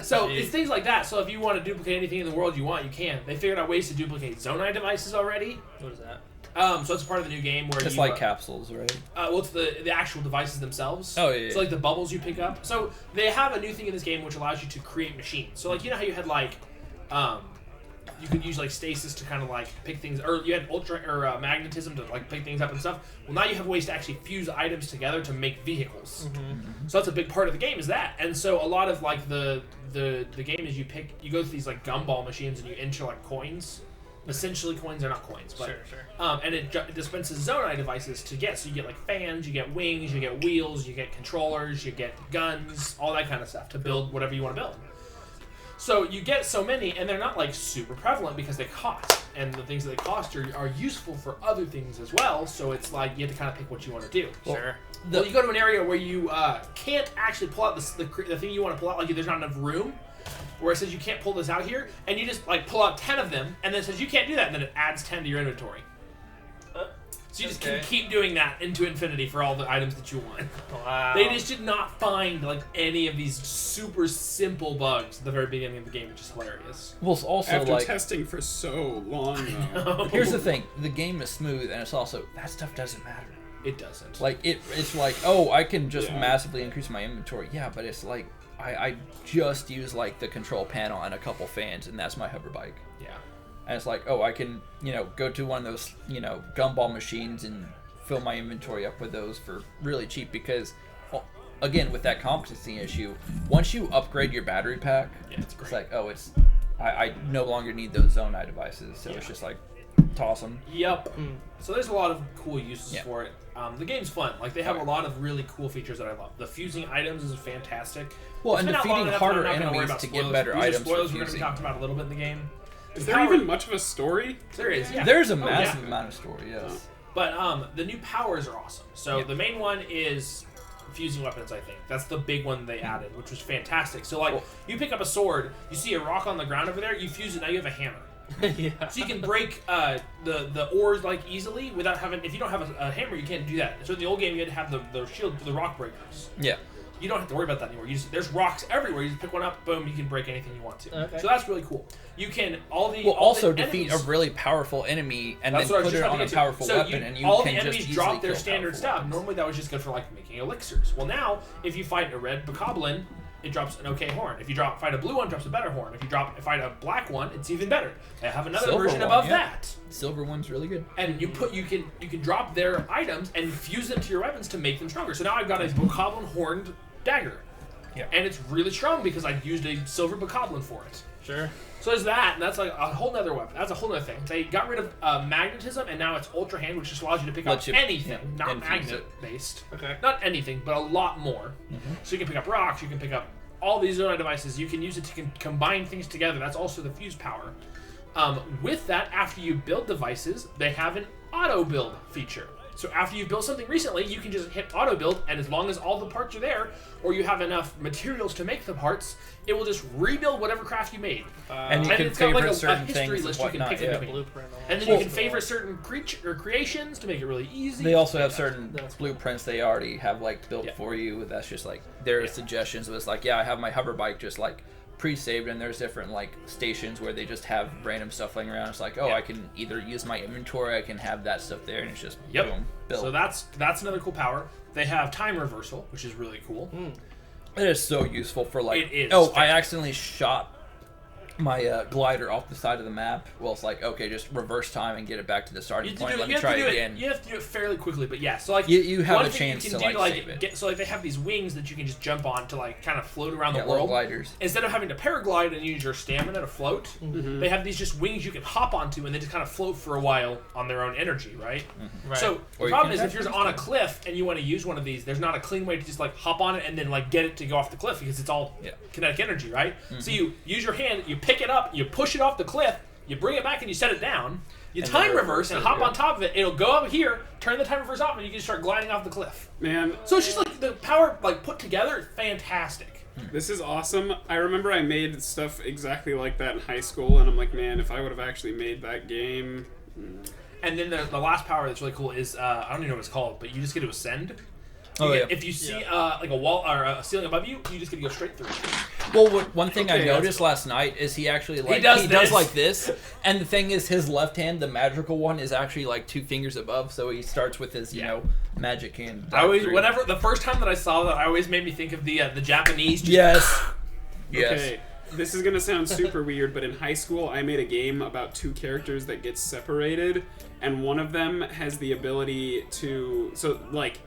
So Jeez. it's things like that. So if you want to duplicate anything in the world you want, you can. They figured out ways to duplicate Zonai devices already. What is that? So it's part of the new game where It's you, like capsules, right? well, it's the actual devices themselves. Oh, yeah, So like the bubbles you pick up. So they have a new thing in this game which allows you to create machines. So like you know how you had like, you could use like stasis to kind of like pick things, or you had ultra or magnetism to like pick things up and stuff. Well, now you have ways to actually fuse items together to make vehicles. So that's a big part of the game is that. And so a lot of like the game is you go through these like gumball machines and you enter like coins. Essentially, coins are not coins, but Sure. And it dispenses Zonai devices to get. So you get like fans, you get wings, you get wheels, you get controllers, you get guns, all that kind of stuff to build whatever you want to build. So you get so many, and they're not like super prevalent because they cost, and the things that they cost are useful for other things as well. So it's like you have to kind of pick what you want to do. Sure. Well, you go to an area where you can't actually pull out the thing you want to pull out, like there's not enough room. Where it says you can't pull this out here, and you just like pull out 10 of them, and then it says you can't do that, and then it adds 10 to your inventory. So you just can keep doing that into infinity for all the items that you want. Wow. They just did not find like any of these super simple bugs at the very beginning of the game, which is hilarious. Well, it's also After like testing for so long, though. here's the thing: the game is smooth, and it's also that stuff doesn't matter. It doesn't. Like it's like, oh, I can just massively increase my inventory. Yeah, but it's like I just use like the control panel and a couple fans, and that's my hover bike. Yeah. And it's like, oh, I can, go to one of those, gumball machines and fill my inventory up with those for really cheap because, well, again, with that competency issue, once you upgrade your battery pack, it's great. it's like, oh, I no longer need those Zonai devices, so it's just like, toss them. Yep. So there's a lot of cool uses for it. The game's fun. Like they have a lot of really cool features that I love. The fusing items is fantastic. Well, It's and been out long defeating enough that I'm harder not gonna worry enemies about to spoilers. get better These are items spoilers for we're going to be fusing. talking about a little bit in the game. Is there even much of a story? There is, yeah. There's a Oh, massive yeah. amount of story, yes. But the new powers are awesome. So the main one is fusing weapons, I think. That's the big one they added, which was fantastic. So like you pick up a sword, you see a rock on the ground over there, you fuse it, now you have a hammer. Yeah. So you can break the ores like easily without having. If you don't have a hammer, you can't do that. So in the old game, you had to have the shield, the rock breakers. Yeah. You don't have to worry about that anymore. There's rocks everywhere. You just pick one up, boom, you can break anything you want to. Okay. So that's really cool. You can also defeat a really powerful enemy and then put it on a powerful weapon, and you all can the just enemies easily drop their kill standard powerful stuff. weapons. Normally that was just good for like making elixirs. Well now, if you fight a red bokoblin, it drops an okay horn. If you fight a blue one, it drops a better horn. If you fight a black one, it's even better. They have another Silver version one, above yeah. that. Silver one's really good. And you can drop their items and fuse them to your weapons to make them stronger. So now I've got a bokoblin horned dagger. Yeah. And it's really strong because I used a silver bokoblin for it. Sure. So there's that, and that's like a whole nother weapon. That's a whole other thing. They got rid of magnetism, and now it's ultra hand, which just allows you to pick up Lets you- anything, not infuse magnet based. Okay. Not anything, but a lot more. So you can pick up rocks, you can pick up all these Zonai devices. You can use it to combine things together. That's also the fuse power. With that, after you build devices, they have an auto build feature. So after you've built something recently, you can just hit auto build, and as long as all the parts are there, or you have enough materials to make the parts, it will just rebuild whatever craft you made. And you can it's got favorite like a certain history things list and you can whatnot. pick in Yeah. between. Blueprint. And then you can favorite certain creations to make it really easy. They also have certain That's- blueprints they already have like built Yeah. for you. That's just like their suggestions. It was like, yeah, I have my hover bike just like pre-saved, and there's different like stations where they just have random stuff laying around. It's like, oh, Yeah. I can either use my inventory, I can have that stuff there, and it's just Yep. boom, built. So that's another cool power. They have time reversal, which is really cool. It is so useful for like. It is Oh, I fantastic. accidentally shot my glider off the side of the map. Well, it's like, okay, just reverse time and get it back to the You starting have to point. do Let it- me try you again. have to do it fairly quickly, but yeah. So like You have one a thing chance you to, can do like, to save it. get, so like they have these wings that you can just jump on to like kind of float around Yeah, the little world. gliders. Instead of having to paraglide and use your stamina to float, they have these just wings you can hop onto and they just kind of float for a while on their own energy, right? Right. So Or the you problem can is if have you're on a cliff and you want to use one of these, there's not a clean way to just like hop on it and then like get it to go off the cliff because it's all kinetic energy, right? So you use your hand, you pick it up, you push it off the cliff, you bring it back and you set it down. You And time then reverse and reverse it, hop yeah. on top of it. It'll go up here, turn the time reverse off, and you can start gliding off the cliff. Man, So it's just like the power like put together is fantastic. this is awesome. I remember I made stuff exactly like that in high school, and I'm like, man, if I would have actually made that game. And then the last power that's really cool is I don't even know what it's called, but you just get to ascend. Oh, You yeah. get- If you see like a wall or a ceiling above you, you just get to go straight through. Well, one thing I Okay, noticed last night is he actually like does this. like this, and the thing is his left hand, the magical one, is actually like 2 fingers above, so he starts with his you know magic hand. I always, through. whenever the first time that I saw that, I always made me think of the Japanese. Just, Yes. Yes. Okay, This is gonna sound super weird, but in high school, I made a game about two characters that get separated, and one of them has the ability to. So, like,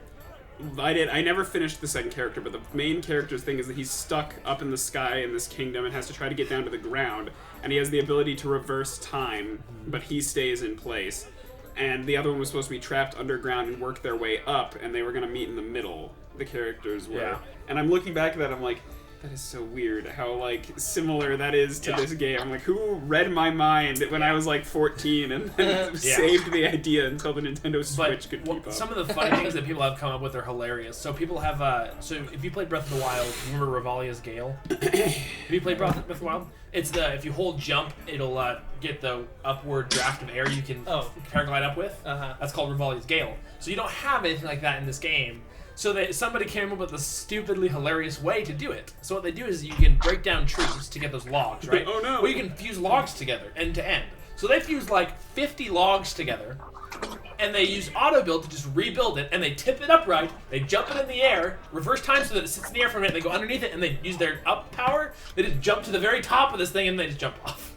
I never finished the second character, but the main character's thing is that he's stuck up in the sky in this kingdom and has to try to get down to the ground, and he has the ability to reverse time, but he stays in place. And the other one was supposed to be trapped underground and work their way up, and they were gonna meet in the middle. The characters were, Yeah. and I'm looking back at that, I'm like, that is so weird how like similar that is to this game. I'm like, who read my mind when I was like 14 and then saved the idea until the Nintendo Switch could keep up? Some of the funny things that people have come up with are hilarious. So people have, so if you played Breath of the Wild, you remember Revalia's Gale? Have you played Breath of the Wild? It's if you hold jump, it'll get the upward draft of air you can paraglide up with. That's called Revalia's Gale. So you don't have anything like that in this game. So somebody came up with a stupidly hilarious way to do it. So what they do is you can break down trees to get those logs, right? Oh no! Well, you can fuse logs together, end to end. So they fused like 50 logs together, and they use auto build to just rebuild it, and they tip it upright, they jump it in the air, reverse time so that it sits in the air for a minute, they go underneath it, and they use their up power, they just jump to the very top of this thing, and they just jump off.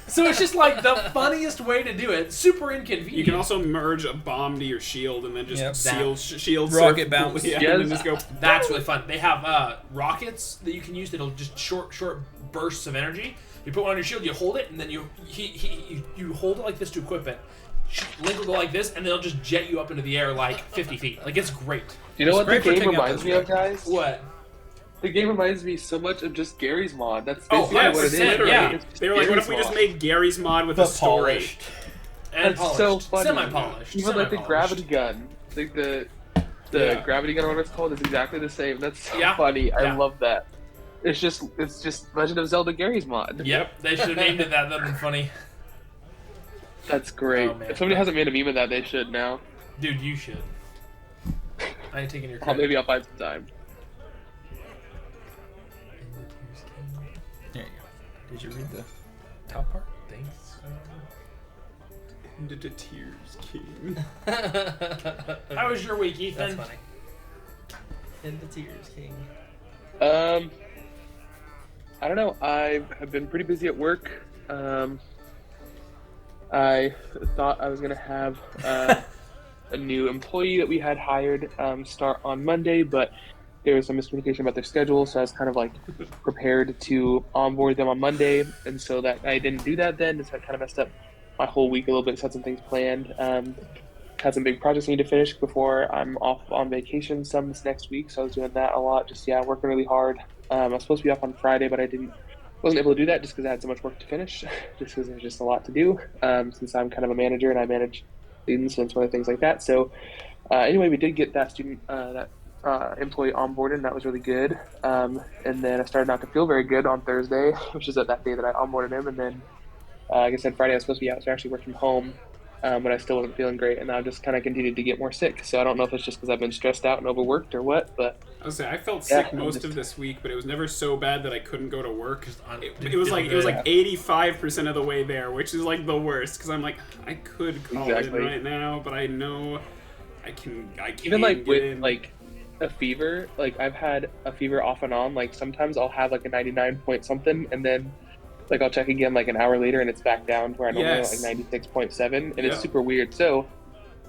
So it's just like the funniest way to do it, super inconvenient. You can also merge a bomb to your shield and then just shield rocket bounce. and then just go. That's really fun. They have rockets that you can use that'll just short bursts of energy. You put one on your shield, you hold it, and then you hold it like this to equip it. Link will go like this, and they'll just jet you up into the air like 50 feet. Like, it's great. You know what the great for game taking out reminds those me of, guys? What? The game reminds me so much of just Gary's mod. That's Oh, basically what it is. literally. Yeah. It's just They were like, what if Gary's we just mod. made Gary's mod with a story? Polished. And That's so polished. funny. Semi-polished. Even like the Semi-polished. gravity gun, like the gravity gun, or what it's called, is exactly the same. That's so funny. I love that. It's just Legend of Zelda Gary's mod. Yep, they should have named it that. That'd been funny. That's great. Oh, man. If somebody hasn't made a meme of that, they should now. Dude, you should. I ain't taking your Oh, credit. maybe I'll find some time. There you go. Did you read the top part? Thanks. Into the Tears King. How was your week, Ethan? That's funny. In the Tears King. I don't know. I have been pretty busy at work. I thought I was gonna have a new employee that we had hired start on Monday, but there was some miscommunication about their schedule, so I was kind of like prepared to onboard them on Monday, and so that I didn't do that then, so I kind of messed up my whole week a little bit. So I had some things planned. Had some big projects I need to finish before I'm off on vacation some this next week, so I was doing that a lot. Just working really hard. I was supposed to be off on Friday, but I wasn't able to do that just because I had so much work to finish, just because there's just a lot to do. Since I'm kind of a manager and I manage students and some other things like that. So anyway, we did get that employee onboarded, and that was really good. And then I started not to feel very good on Thursday, which is that day that I onboarded him. And then like I said, Friday I was supposed to be out, so I actually worked from home. But I still wasn't feeling great, and I just kind of continued to get more sick. So I don't know if it's just because I've been stressed out and overworked or what, but I felt sick most of this week, but it was never so bad that I couldn't go to work. It was like 85% of the way there, which is like the worst. Because I'm like, I could call in right now, but I know I can't. Even like get with in. like a fever, like I've had a fever off and on. Like sometimes I'll have like a 99 point something, and then like I'll check again like an hour later, and it's back down to where I normally have like 96.7, and it's super weird. So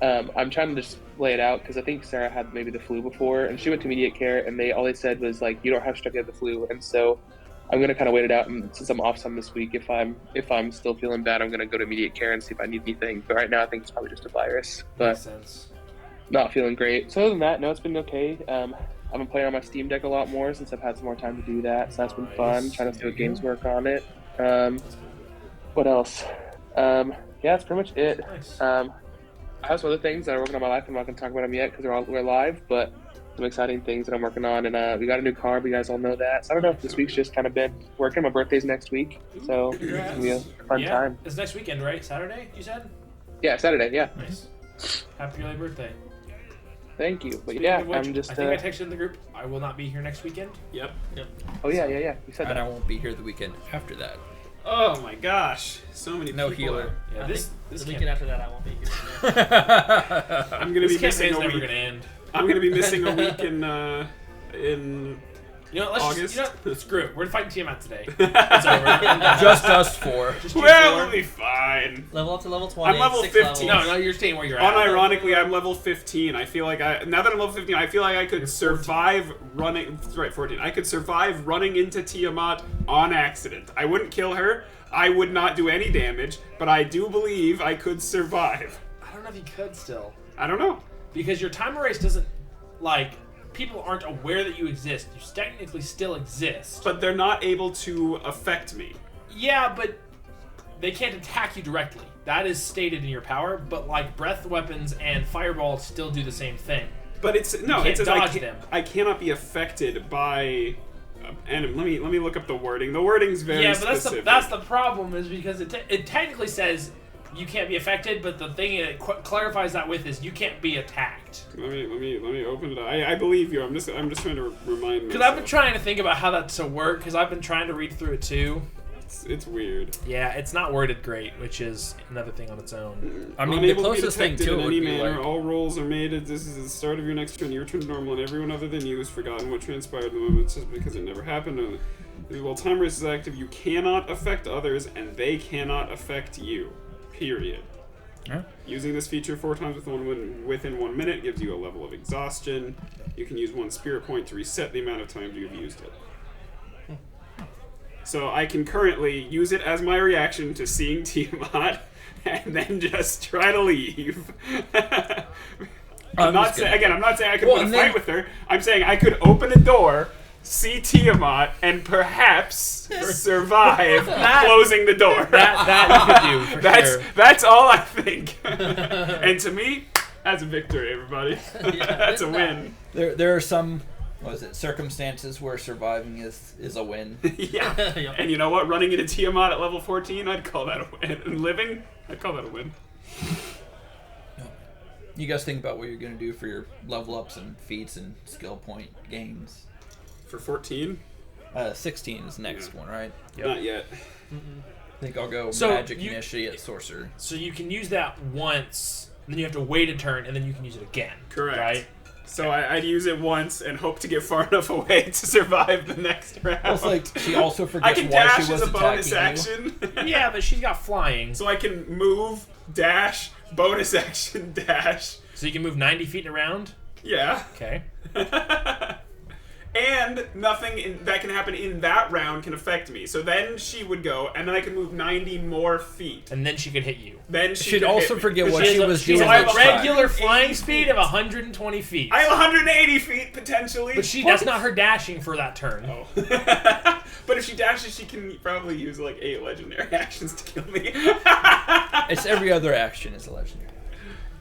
I'm trying to just lay it out because I think Sarah had maybe the flu before, and she went to immediate care, and all they said was like, you don't have strep, you have the flu. And so I'm gonna kind of wait it out, and since I'm off some this week, if I'm still feeling bad, I'm gonna go to immediate care and see if I need anything. But right now I think it's probably just a virus, but Makes sense. not feeling great. So other than that, no, it's been okay. I've been playing on my Steam Deck a lot more since I've had some more time to do that, so that's been fun, trying to see what games work on it. What else? That's pretty much it. Nice. I have some other things that are working on my life. I'm not going to talk about them yet because we're live, but some exciting things that I'm working on. And we got a new car, but you guys all know that. So I don't know. This week's just kind of been working. My birthday's next week, so it's going to be a fun time. It's next weekend, right? Saturday, you said? Yeah, Saturday, yeah. Nice. Happy early birthday. Thank you. But Speaking yeah, of which, I'm just... I think I texted in the group, I will not be here next weekend. Yep. Oh, yeah. You said And that. I won't be here the weekend after that. Oh my gosh, so many No people. healer. Yeah, I this think the can't- weekend after that I won't be here. I'm gonna This be missing campaign's a never week. gonna end. I'm gonna be missing a week in You know, let's August? screw it. We're fighting Tiamat today. It's over. Just us four. Just you Well, four. we'll be fine. Level up to level 20. I'm level 6 15. levels. No, you're staying where you're at. Unironically, I'm level 15. I feel like now that I'm level 15, I feel like I could survive running. Right, 14. I could survive running into Tiamat on accident. I wouldn't kill her. I would not do any damage, but I do believe I could survive. I don't know if you could still. I don't know. Because your time erase doesn't, like, people aren't aware that you exist. You technically still exist. But they're not able to affect me. Yeah, but they can't attack you directly. That is stated in your power, but, like, breath weapons and fireballs still do the same thing. But it can't says dodge them. I cannot be affected by. And let me look up the wording. The wording's very specific. That's the problem, is because it technically says you can't be affected, but the thing it clarifies that with is you can't be attacked. Let me open it up. I believe you. I'm just trying to remind myself. Because I've been trying to think about how that's to work, because I've been trying to read through it too. It's weird. Yeah, it's not worded great, which is another thing on its own. I mean, the Unable to be closest thing detected to in it would any be manner. like, All rolls are made. This is the start of your next turn. Your turn to normal, and everyone other than you has forgotten what transpired the moment just because it never happened. While time race is active, you cannot affect others, and they cannot affect you. Period. Yeah. Using this feature 4 times within 1 minute gives you a level of exhaustion. You can use 1 spirit point to reset the amount of times you've used it. So I can currently use it as my reaction to seeing Tiamat, and then just try to leave. I'm not saying I could win a fight with her. I'm saying I could open a door, see Tiamat, and perhaps survive closing the door. That you could do, for sure. That's all I think. And to me, that's a victory, everybody. That's a win. there are some, circumstances where surviving is a win. Yeah. Yep. And you know what? Running into Tiamat at level 14, I'd call that a win. And living, I'd call that a win. You guys think about what you're going to do for your level ups and feats and skill point games. For 14? 16 is the next one, right? Yep. Not yet. I think I'll go So magic, you- initiate, sorcerer. So you can use that once, and then you have to wait a turn, and then you can use it again. Correct. Right? So I'd use it once and hope to get far enough away to survive the next round. It's like she also I forgets can why dash she was as a bonus attacking you. action. Yeah, but she's got flying. So I can move, dash, bonus action, dash. So you can move 90 feet in a round? Yeah. Okay. And nothing that can happen in that round can affect me. So then she would go, and then I can move 90 more feet. And then she could hit you. Then she She'd could also hit me. forget But what she was She's doing. a I have regular 180 flying speed of feet. 120 feet. I have 180 feet, potentially. But that's not her dashing for that turn. Oh. But if she dashes, she can probably use like 8 legendary actions to kill me. It's every other action is a legendary.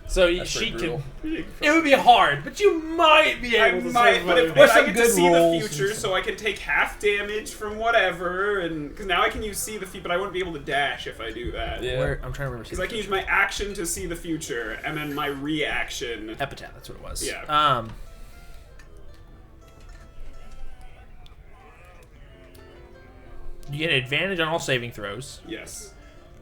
So That's she pretty can. brutal. It would be hard, but you might be I able to might, survive but if it. What's I some get to good see the rolls future, and so I can take half damage from whatever, and because now I can use see the future, but I wouldn't be able to dash if I do that. Yeah. Where, I'm trying to remember. Because I can use my action to see the future, and then my reaction. Epitaph, that's what it was. Yeah. You get advantage on all saving throws. Yes.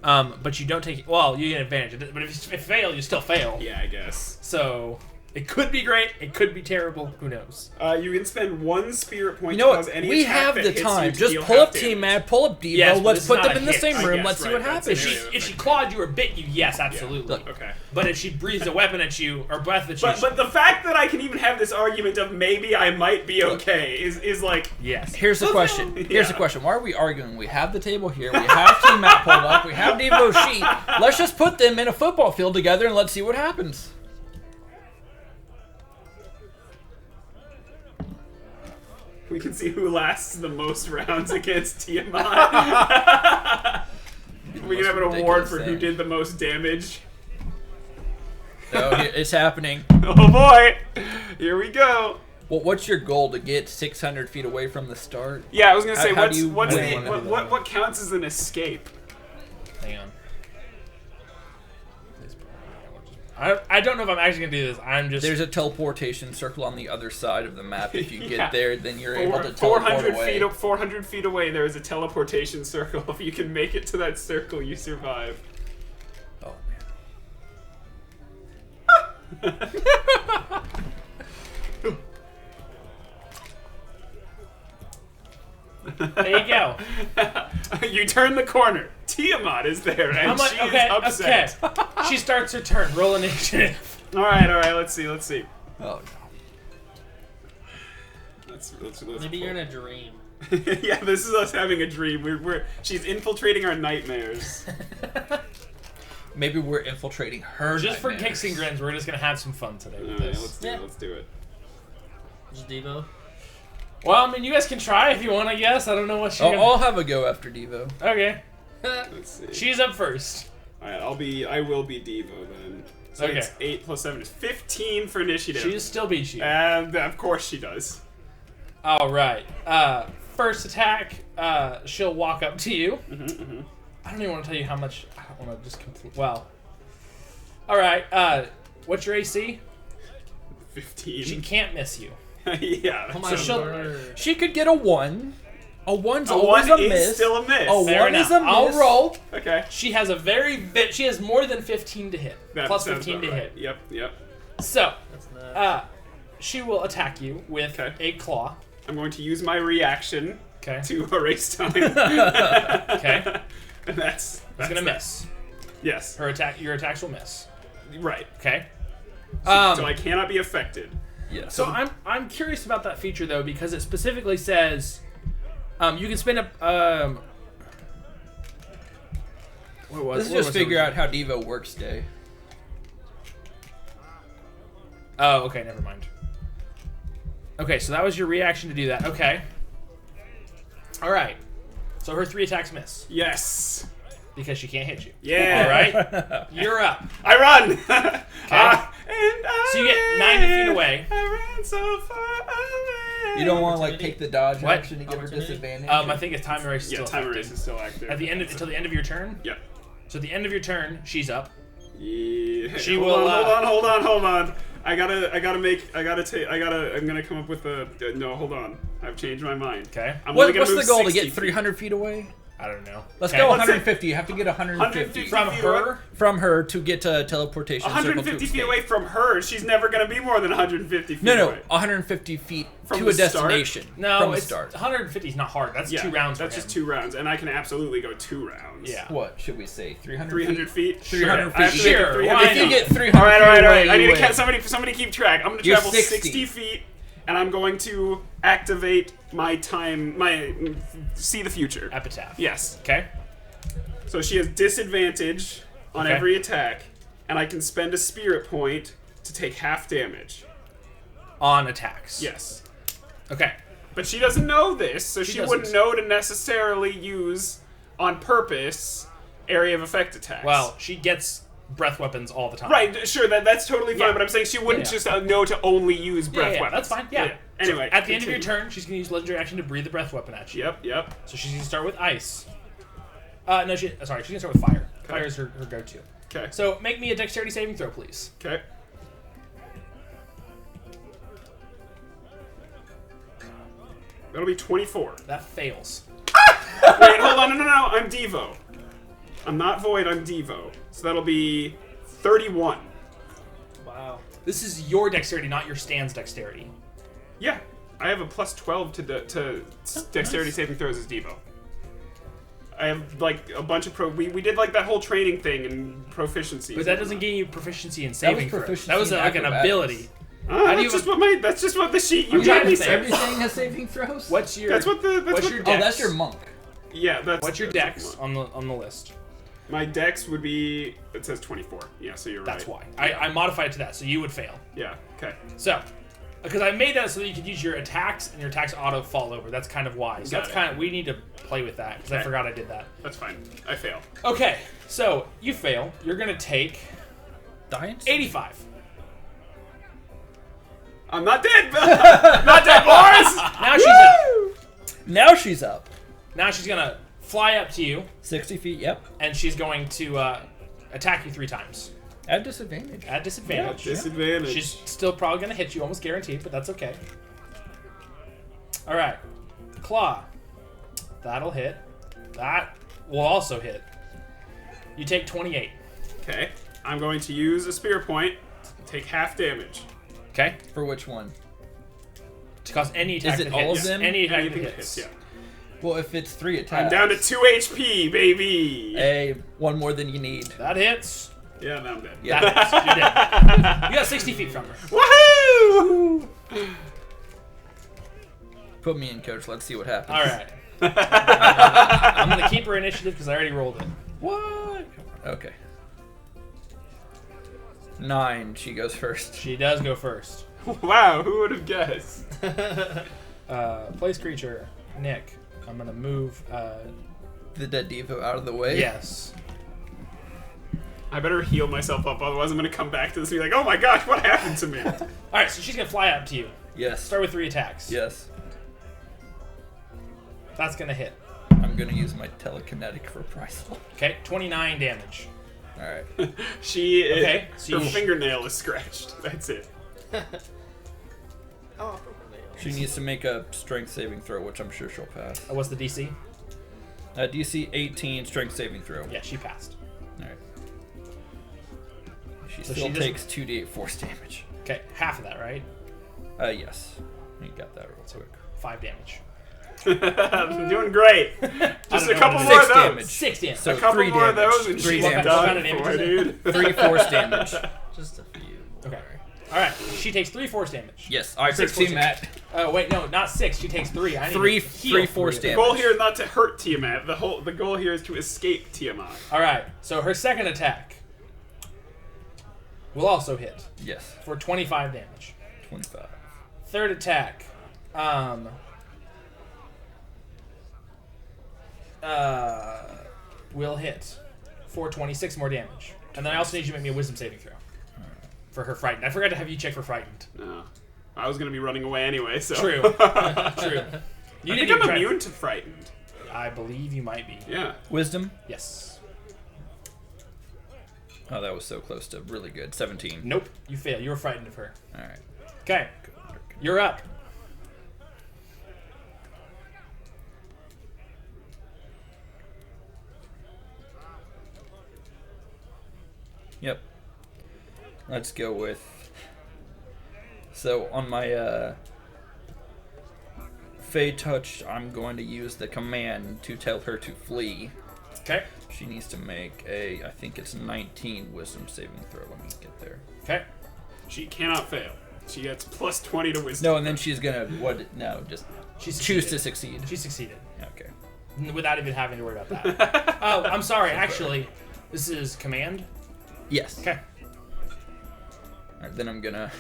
But you don't take. Well, you get advantage, but if you fail, you still fail. Yeah, I guess. So it could be great. It could be terrible. Who knows? You can spend 1 spirit point You know to cause what? any We attack have that the hits time. you to Just deal pull half up damage. T-Mad, pull up Devo. Yes, but let's it's put not them a in the hit. same I room. guess, Let's see right, what that's happens. it. If she clawed you or bit you, yes, absolutely. Look, Okay. But if she breathes a weapon at you or breath at you, But the fact that I can even have this argument of maybe I might be okay is like. yes. Here's the question. Yeah. Here's the question. Why are we arguing? We have the table here. We have T-Map pulled up. We have Devo's sheet. Let's just put them in a football field together and let's see what happens. We can see who lasts the most rounds against Tiamat. We can have an award for who did the most damage. Oh, it's happening. Oh boy! Here we go. Well, what's your goal, to get 600 feet away from the start? Yeah, I was gonna say, How do you what's win the one of what counts as an escape? Hang on. I don't know if I'm actually gonna do this. I'm just. There's a teleportation circle on the other side of the map. If you Yeah. get there, then you're able to teleport 400 away. feet, 400 feet away, there is a teleportation circle. If you can make it to that circle, you survive. Oh man. There you go. You turn the corner. Tiamat is there, and I'm like, she's okay, upset. okay. She starts her turn. Roll initiative. All right. Let's see. Oh no. Let's Maybe you're in a dream. yeah, this is us having a dream. She's infiltrating our nightmares. Maybe we're infiltrating her. Just for nightmares. kicks and grins, we're just gonna have some fun today with Alright, this. let's do it. Just Devo. Well, I mean, you guys can try if you want. I guess I don't know what she. I'll have a go after Devo. Okay. Let's see. She's up first. All right, I will be Devo then. So Okay. it's 8 plus 7 is 15 for initiative. She still beats you. And of course she does. All right. First attack. She'll walk up to you. I don't even want to tell you how much. I don't want to just complete. Well. All right. What's your AC? 15. She can't miss you. yeah. Oh my that's she'll- word. She could get a 1. A 1's a always 1 a is miss. still a miss. A Fair 1 is a enough. miss. I'll roll. Okay. She has she has more than 15 to hit. That Plus sounds 15 to about right. hit. Yep. So, That's not. she will attack you with Okay. a claw. I'm going to use my reaction Okay. to erase time. Okay. And that's It's gonna miss. Yes. Your attacks will miss. Right. Okay. So I cannot be affected. Yes. So I'm curious about that feature though because it specifically says you can spend a Let's just figure out how Devo works day. Oh, okay, never mind. Okay, so that was your reaction to do that. Okay. All right. So her 3 attacks miss Yes. because she can't hit you. Yeah. All right. You're up. I run. So you get 90 feet away. I ran so far away. You don't want to like take the dodge What? action to give her Opportunity? disadvantage. I think it's time erase is Yeah, still time effective. erase is still active. At the end That's until the end of your turn. Yeah. So at the end of your turn, she's up. Yeah. She hold will, On, hold on. I'm gonna come up with a. No, hold on. I've changed my mind. Okay. I'm only gonna What's the move goal to 60 get 300 feet away? I don't know. Let's Okay. go Let's say- 150. You have to get 150 150 From feet her. from her to get to teleportation. circle to 150 feet escape. away from her. She's never gonna be more than 150 feet No, away. 150 feet From to the a start? destination. No, from the it's start. 150 is not hard. That's Yeah, 2 rounds. That's for just him. 2 rounds, and I can absolutely go 2 rounds. Yeah. What should we say? 300 300 feet. 300 Sure. I have to feet. make it Sure, 300 why If you not? get 300 All right. feet away, I need you to win. somebody keep track. I'm gonna You're travel 60. 60 feet, and I'm going to activate my see the future. Epitaph. Yes. Okay. So she has disadvantage on Okay. every attack, and I can spend a spirit point to take half damage. On attacks. Yes. Okay. But she doesn't know this, so she doesn't. wouldn't know to necessarily use on purpose area of effect attacks. Well, she gets breath weapons all the time. right, sure, that's totally fine, Yeah. but I'm saying she wouldn't Yeah. just know to only use breath Yeah, weapons. that's fine. Yeah. Anyway, So at the end of your continue. turn, she's gonna use legendary action to breathe the breath weapon at you. Yep. So she's gonna start with ice. No, she's gonna start with fire. Fire is her go-to. Okay. So make me a dexterity saving throw, please. Okay. That'll be 24. That fails. Wait, hold on, no, I'm Devo. I'm not Void, I'm Devo. So that'll be 31. Wow. This is your dexterity, not your stand's dexterity. Yeah, I have a plus 12 to dexterity nice. saving throws as Devo. I have like a bunch of we did like that whole training thing and proficiency. But that doesn't give you proficiency in saving throws. proficiency That was in like an acrobatics. ability. That's just what the sheet you I'm trying gave to me think. said. Everything has saving throws. What's your That's what the. That's what's what, your Oh, dex? that's your monk. Yeah, that's. What's your that's dex what- on the list? My dex would be. It says 24. Yeah, so you're That's right. why. I modified it to that, so you would fail. Yeah. Okay. So, because I made that so that you could use your attacks and your attacks auto fall over. That's kind of why. So Got that's it. kind of we need to play with that because I Okay. forgot I did that. That's fine. I fail. Okay, so you fail. You're gonna take Dying? 85. I'm not dead. Not dead, boys. Now she's up. Now she's up. Now she's gonna fly up to you 60 feet, yep. and she's going to attack you 3 times At disadvantage. at disadvantage. Disadvantage. She's still probably gonna hit you, almost guaranteed, but that's okay. All right, claw. That'll hit. That will also hit. You take 28. Okay. I'm going to use a spear point. Take half damage. Okay. For which one? To cause any attack Is it that all hits. of them? Any attack that Anything that hits. hits, Well, if it's 3 attacks. I'm down to 2 HP, baby. Hey, one more than you need. That hits. Yeah, now I'm dead. Yeah. That hits. You're dead. You got 60 feet from her. Woohoo! Put me in, coach. Let's see what happens. All right. I'm gonna keep her initiative because I already rolled it. What? Okay. 9. She goes first. She does go first. Wow, who would have guessed? Place creature, Nick. I'm gonna move. The dead Devo out of the way. Yes. I better heal myself up, otherwise I'm gonna come back to this and be like, oh my gosh, what happened to me? All right, so she's gonna fly up to you. Yes. Start with 3 attacks. Yes. That's gonna hit. I'm gonna use my telekinetic for price. Okay, 29 damage. All right. She is, Okay, so her you- fingernail is scratched. That's it. Oh, She needs to make a strength saving throw, which I'm sure she'll pass. What's the DC? DC 18 strength saving throw. Yeah, she passed. All right. She So still she doesn't- takes 2d8 force damage. Okay, half of that, right? Yes. You got that real quick. 5 damage. I'm doing great. Just a know couple what it more is. of 6 those. damage. 6 damage. So A couple 3 more damage. of those and 3 she's damage. What kind done of damage for, is it? dude. 3 force damage. just a few. Okay. All right, she takes 3 force damage. Yes, I Six see force Matt. Oh wait, no, not 6. She takes 3. I need 3 to heal 3 force The damage. goal here is not to hurt Tiamat. The goal here is to escape Tiamat. All right, so her second attack will also hit Yes. for 25 damage. 25. Third attack, will hit for 26 more damage. And then I also need you to make me a wisdom saving throw for her frightened. I forgot to have you check for frightened. No. I was gonna be running away anyway, so. True. True. You I didn't think even I'm try- immune to frightened. I believe you might be. Yeah. Wisdom. Yes. Oh, that was so close to really good. 17. Nope. You fail. You were frightened of her. All right. Okay. You're up. Yep. Let's go with. So on my Fey Touch, I'm going to use the command to tell her to flee. Okay. She needs to make a, I think it's 19 wisdom saving throw. Let me get there. Okay. She cannot fail. She gets plus 20 to wisdom. No, and then she's gonna no, just She choose to succeeded. succeed. She succeeded. Okay. Without even having to worry about that. Oh, I'm sorry. Actually, this is command. Yes. Okay. Alright, then I'm gonna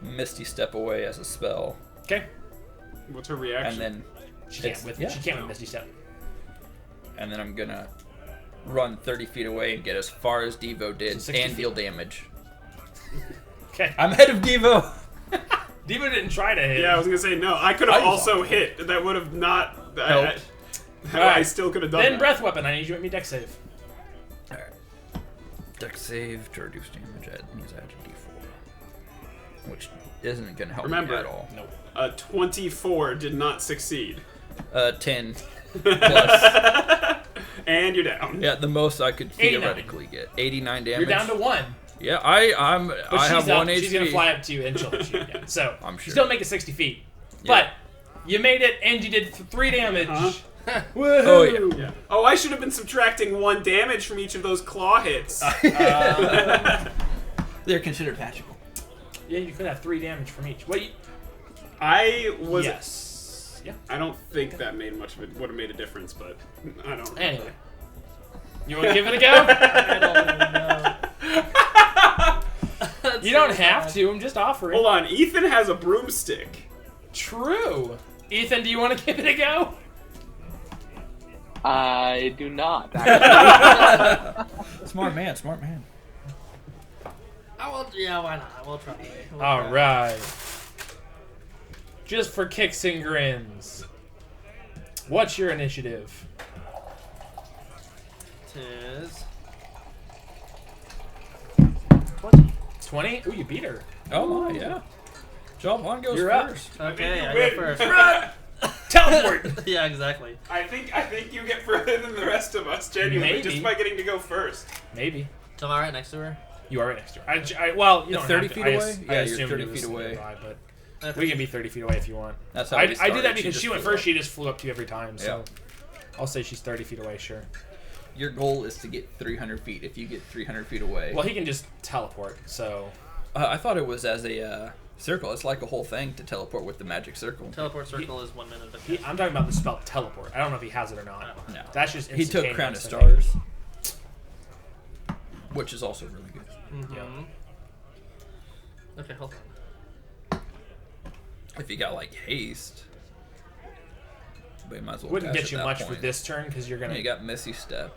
Misty Step away as a spell, Okay. What's her reaction? and then She can't It's- with yeah. she can't with Misty Step. I'm gonna run 30 feet away and get as far as Devo did So 60 and feet. deal damage. Okay. I'm ahead of Devo. Devo didn't try to hit. Yeah, I was gonna say no. I could have I also thought- hit. That would have not. Helped. I Alright. still could have done Then that. breath weapon. I need you to make me dex save. Alright. Dex save to reduce damage needs to add to D4. Which isn't gonna help Remember. me at all. Nope. A 24 did not succeed. 10 plus. And you're down. Yeah, the most I could 89. theoretically get. 89 damage. You're down to 1. Yeah, But I have she's up. 1 HP. She's gonna fly up to you and she'll hit you again. So I'm she's sure. gonna make it 60 feet. Yeah. But you made it and you did 3 damage. Uh-huh. Oh yeah. Yeah. Oh, I should have been subtracting 1 damage from each of those claw hits. They're considered magical. Yeah, you could have 3 damage from each. Wait. I was. Yes. Yeah. I don't think that made much of it. Would have made a difference, but I don't. Anyway. You want to give it a go? I don't even know. You don't have to. I'm just offering. Hold on. Ethan has a broomstick. True. Ethan, do you want to give it a go? I do not. Actually. Smart man, smart man. Yeah, why not? We'll try. All right. Just for kicks and grins. What's your initiative? Tis 20? Ooh, you beat her. Oh my, yeah. John goes You're up. first. okay. you I win. go first. Run! Teleport! Yeah, exactly. I think you get further than the rest of us, genuinely, Maybe. just by getting to go first. Maybe. So am I right next to her? You are right next to her. Well, you You're don't 30 have to. feet I away? ass- Yeah, I you're assumed 30 it was feet away. nearby, but We can be 30 feet away if you want. That's how I we did started. that because she just went flew first. up. She just flew up to you every time. So Yeah. I'll say she's 30 feet away. Sure. Your goal is to get 300 feet. If you get 300 feet away. Well, he can just teleport. So I thought it was as a circle. It's like a whole thing to teleport with the magic circle. Teleport circle is 1 minute. I'm talking about the spell teleport. I don't know if he has it or not. No. That's just He took instantaneous, Crown of I think. Stars, which is also really good. Mm-hmm. Yeah. Okay, hold on. If you got like haste, but you might as well. Wouldn't dash get you at that much point. for this turn because you're gonna. You got Misty Step.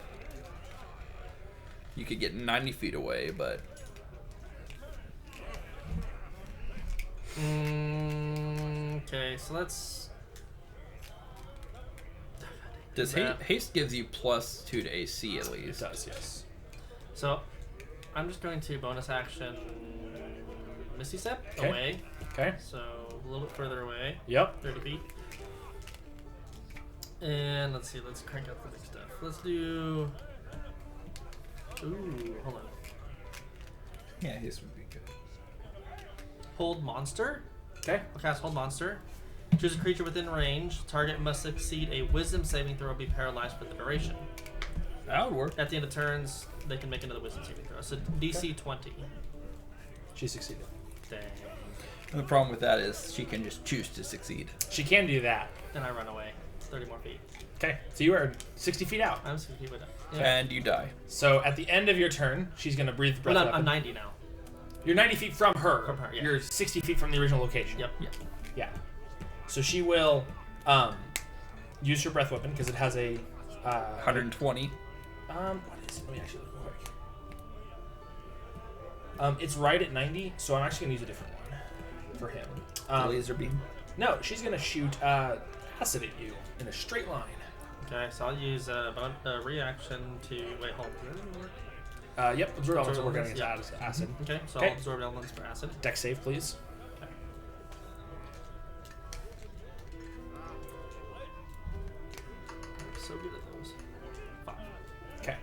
You could get 90 feet away, but Okay, so let's. does haste gives you +2 to AC at It least? does, yes. So, I'm just going to bonus action Misty Step Okay. away. Okay. So, a little bit further away, Yep. 30 feet. And let's see, let's crank up the big stuff. Let's do. Ooh, hold on. Yeah, haste would be good. Hold Monster. Okay. I'll cast Hold Monster. Choose a creature within range. Target must succeed a Wisdom saving throw or be paralyzed for the duration. That would work. At the end of turns, they can make another Wisdom saving throw. So DC 20. She succeeded. Dang. And the problem with that is she can just choose to succeed. She can do that. Then I run away. 30 more feet. Okay. So you are 60 feet out. I'm just gonna keep it up. Yeah. And you die. So at the end of your turn, she's gonna breathe the breath Well, I'm weapon. 90 now. You're 90 feet from her. From her, yeah. You're 60 feet from the original location. Yep. Yeah. So she will use her breath weapon because it has a 120. what is it? Let me actually look real quick. It's right at 90, so I'm actually gonna use a different one for him. The laser beam. No, she's gonna shoot acid at you in a straight line. Okay, so I'll use a reaction to. Wait, hold on. Yep, absorb elements will work elements, against acid. Okay, so Okay. I'll absorb elements for acid. Dex save, please. I'm so good at those. 5. Okay.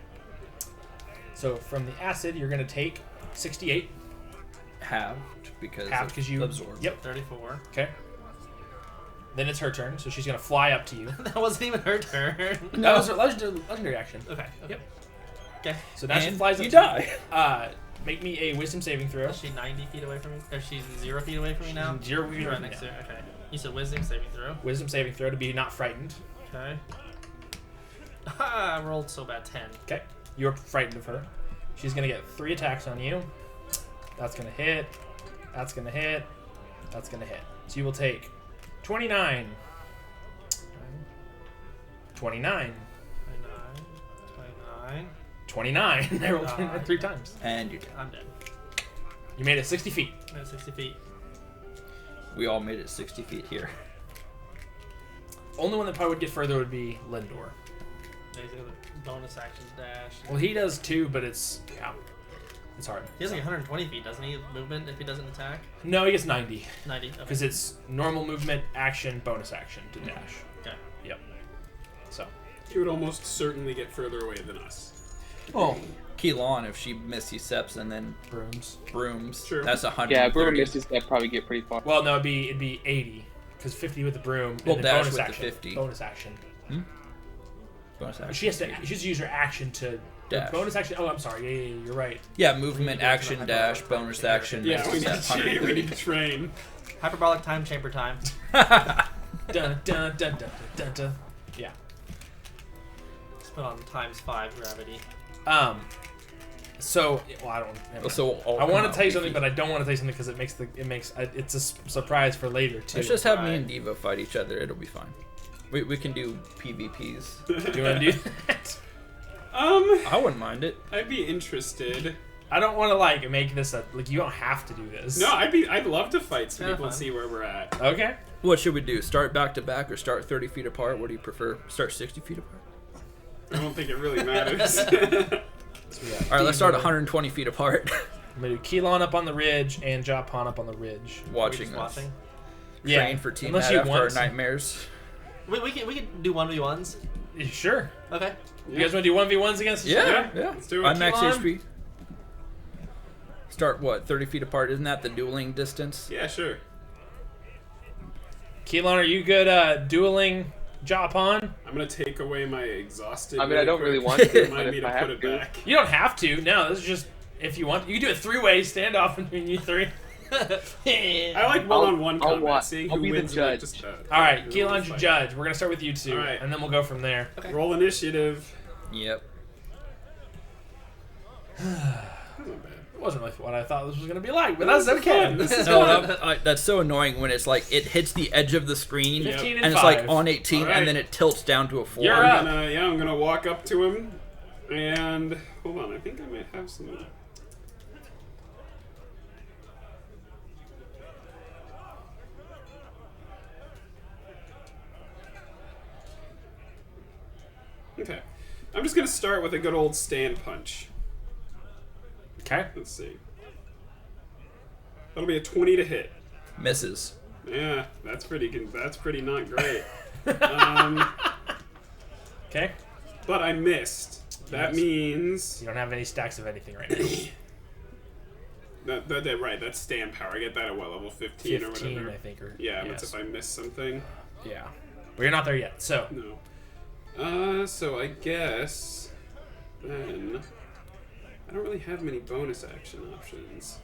So from the acid, you're gonna take 68. Halved because Half of because you absorb. Yep. 34. Okay. Then it's her turn, so she's gonna fly up to you. That wasn't even her turn. That was her legendary action. Okay. Yep. Okay. So now she And flies up you to die. Make me a wisdom saving throw. Is she 90 feet away from me? Or she's 0 feet away from me now? 0 feet You're away right from next me to her. Okay. You said wisdom saving throw. Wisdom saving throw to be not frightened. Okay. I rolled so bad. 10. Okay. You're frightened of her. She's gonna get 3 attacks on you. That's gonna hit. That's gonna hit. That's gonna hit. So you will take 29. 29. 29. 29. I rolled 29 Die. 3 times. And you die. I'm dead. You made it 60 feet. I'm at 60 feet. We all made it 60 feet here. Only one that probably would get further would be Lindor. He's got a bonus action dash. Well, he does too, but it's hard. He has like 120 feet, doesn't he? Movement if he doesn't attack. No, he gets 90 90. Okay. because it's normal movement, action, bonus action to dash. Okay. Yep. So He would almost certainly get further away than us. Oh, Keelan, if she Misty Steps and then brooms. brooms, Sure. that's 130. Yeah, Broom and Misty's that probably get pretty far. Well, no, it'd be 80 because 50 with the broom. Well, and then dash bonus with the action. 50. Bonus action. Bonus action. She has to use her action to Dash. bonus action. Oh, I'm sorry. Yeah, you're right. Yeah, movement, go to action, the dash, hyperbolic bonus chamber. action, Yeah, Misty we Step, need, we 130. need to train. Hyperbolic time chamber time. Dun dun dun dun dun dun. Yeah. Let's put on ×5 gravity. So well, I don't. So all I want come to out tell you beefy. something, but I don't want to tell you something because it's a surprise for later too. Let's just have me Right. and Diva fight each other. It'll be fine. We can do PvPs. Do you want to do that? I wouldn't mind it. I'd be interested. I don't want to like make this a like. You don't have to do this. No, I'd love to fight some Yeah, people and fine. see where we're at. Okay. What should we do? Start back to back or start 30 feet apart? What do you prefer? Start 60 feet apart? I don't think it really matters. All right, let's start 120 feet apart. I'm gonna do Keelan up on the ridge and Japan up on the ridge. Watching Just us. watching. Train for Team unless Matt you after our want to. nightmares. We can do 1v1s. Sure. Okay. You guys want to do 1v1s against each other? Yeah. Let's do it. I'm max Keelan. HP. Start what? 30 feet apart? Isn't that the dueling distance? Yeah, sure. Keelan, are you good dueling Japon? I'm gonna take away my exhausted. I mean, I don't quick. really want to, but Remind me if to I put have it to. back. You don't have to. No, this is just if you want. You can do a 3-way standoff between you three. I like one-on-one I'll combat. watch. Seeing I'll who be the wins. judge. All right, Keelan's Keelan's your judge. We're gonna start with you two, All right. and then we'll go from there. Roll initiative. Yep. That's not bad. It wasn't really what I thought this was gonna be like, but that's This is okay. fun. This is No, fun. that's so annoying when it's like it hits the edge of the screen 15 and and it's like 5. on 18 All right. and then it tilts down to a 4. You're up. I'm gonna walk up to him, and hold on. I think I might have some. Okay, I'm just gonna start with a good old stand punch. Okay. Let's see. That'll be a 20 to hit. Misses. Yeah, that's pretty good. That's pretty not great. Okay. But I missed. That Yes. means You don't have any stacks of anything right now. right. That's stand power. I get that at what level? 15 or 15, whatever. I think. Or Yeah, yes. that's if I miss something. Yeah. But you're not there yet. So No. So I guess then I don't really have many bonus action options.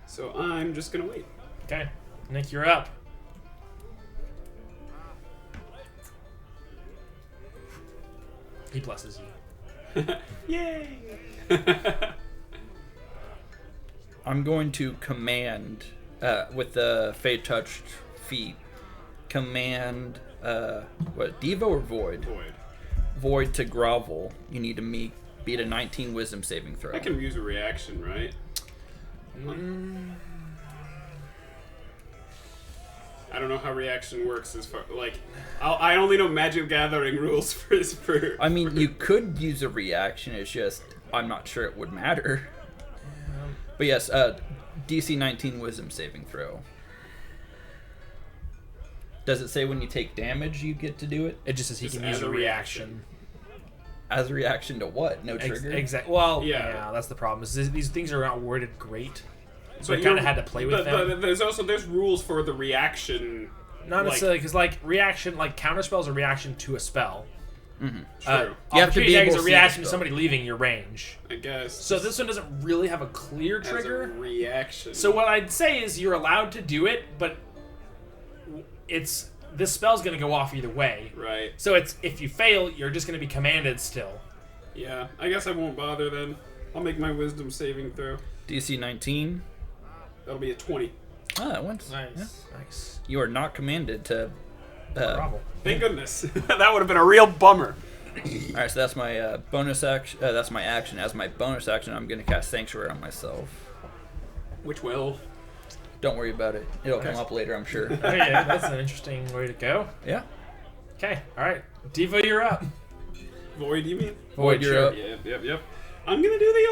So I'm just gonna wait. okay, Nick, you're up. He blesses you. Yay! I'm going to command with the Fade Touched feat. Command what? Devo or Void? Void. Void to grovel. You need to beat a 19 Wisdom saving throw. I can use a reaction, right? I don't know how reaction works as far like I only know magic gathering rules for. I mean, you could use a reaction. It's just I'm not sure it would matter. But yes, DC 19 Wisdom saving throw. Does it say when you take damage you get to do it? It just says he Just can as use a a reaction. As a reaction to what? No trigger? Exactly. Well, Yeah. yeah, that's the problem. Is these things are not worded great, so I But kind of you're- had to play with them. There's rules for the reaction. Not like- necessarily because reaction, counterspell is a reaction to a spell. True. You have to Opportunity be attack able is to a see the reaction to spell. somebody leaving your range. I guess. So this one doesn't really have a clear as trigger. a reaction. So what I'd say is you're allowed to do it, but this spell's going to go off either way. Right. So it's if you fail, you're just going to be commanded still. Yeah. I guess I won't bother then. I'll make my wisdom saving throw. DC 19. That'll be a 20. Ah, that went. Nice. Yeah. Nice. You are not commanded to. Bravo. Thank goodness. That would have been a real bummer. Alright, so that's my bonus action. That's my action. As my bonus action, I'm going to cast Sanctuary on myself. Which will. Don't worry about it. It'll come up later, I'm sure. Oh yeah, that's an interesting way to go. Yeah. Okay, all right, Devo, you're up. Void, you mean? Void, you're sure. up. Yep. I'm gonna do the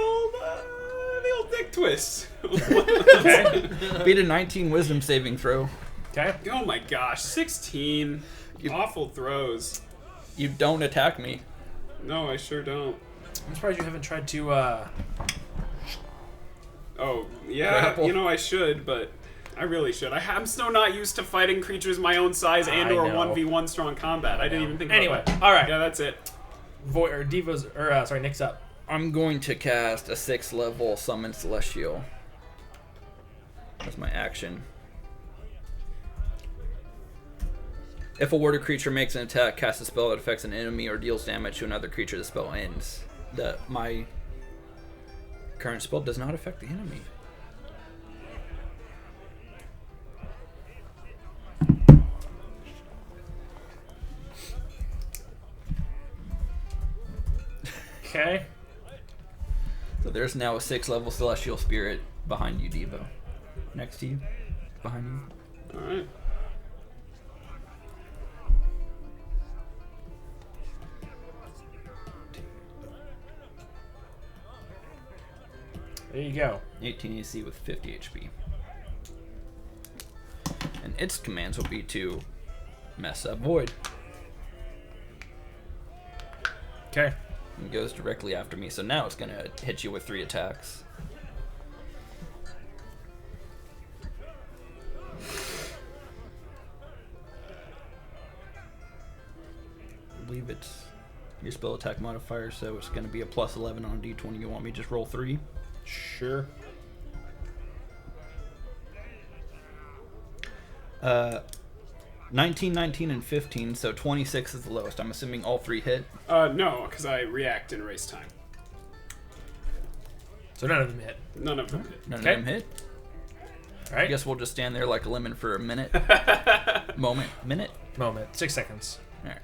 old dick twist. Okay. Beat a 19 Wisdom saving throw. Okay. Oh my gosh, 16. Awful throws. You don't attack me. No, I sure don't. I'm surprised you haven't tried to. Oh, yeah, Grapple. you know I should, but I really should. I'm still not used to fighting creatures my own size and I or know. 1v1 strong combat. I didn't even think Anyway, about that. all right. Yeah, that's it. Void or Devo's or sorry, Nick's up. I'm going to cast a 6th level Summon Celestial. That's my action. If a warded creature makes an attack, casts a spell that affects an enemy, or deals damage to another creature, the spell ends. My current spell does not affect the enemy. Okay. So there's now a 6th level Celestial Spirit behind you, Devo. Next to you. Behind you. Alright. There you go. 18 AC with 50 HP. And its commands will be to mess up Void. Okay. And goes directly after me. So now it's going to hit you with 3 attacks. believe it's your spell attack modifier, so it's going to be a plus 11 on a d20. You want me to just roll 3? Sure. 19, 19, and 15, so 26 is the lowest. I'm assuming all 3 hit. No, because I react in race time. So none of them hit. None of them hit. None Okay. of them hit. All right. I guess we'll just stand there like a lemon for a minute. Minute? Moment. 6 seconds. Alright.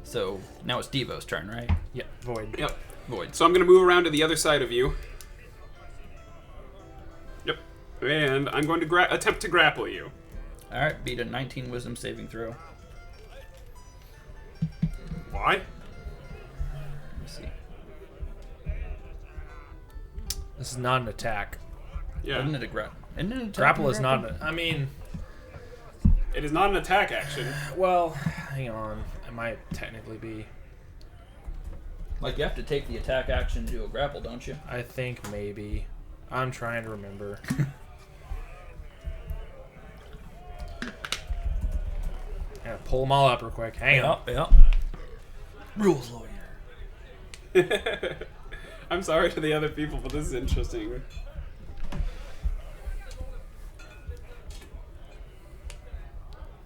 So now it's Devo's turn, right? Yep. Void. Yep. Void. So I'm going to move around to the other side of you. Yep. And I'm going to attempt to grapple you. Alright, beat a 19 wisdom saving throw. Why? Let me see. This is not an attack. Yeah. Isn't it a grapple? Isn't it an attack? Grapple is not. I mean, It is not an attack action. well, hang on. It might technically be. Like, you have to take the attack action to do a grapple, don't you? I think maybe. I'm trying to remember. Yeah, pull them all up real quick. Hang on. Yep. Rules lawyer. I'm sorry to the other people, but this is interesting.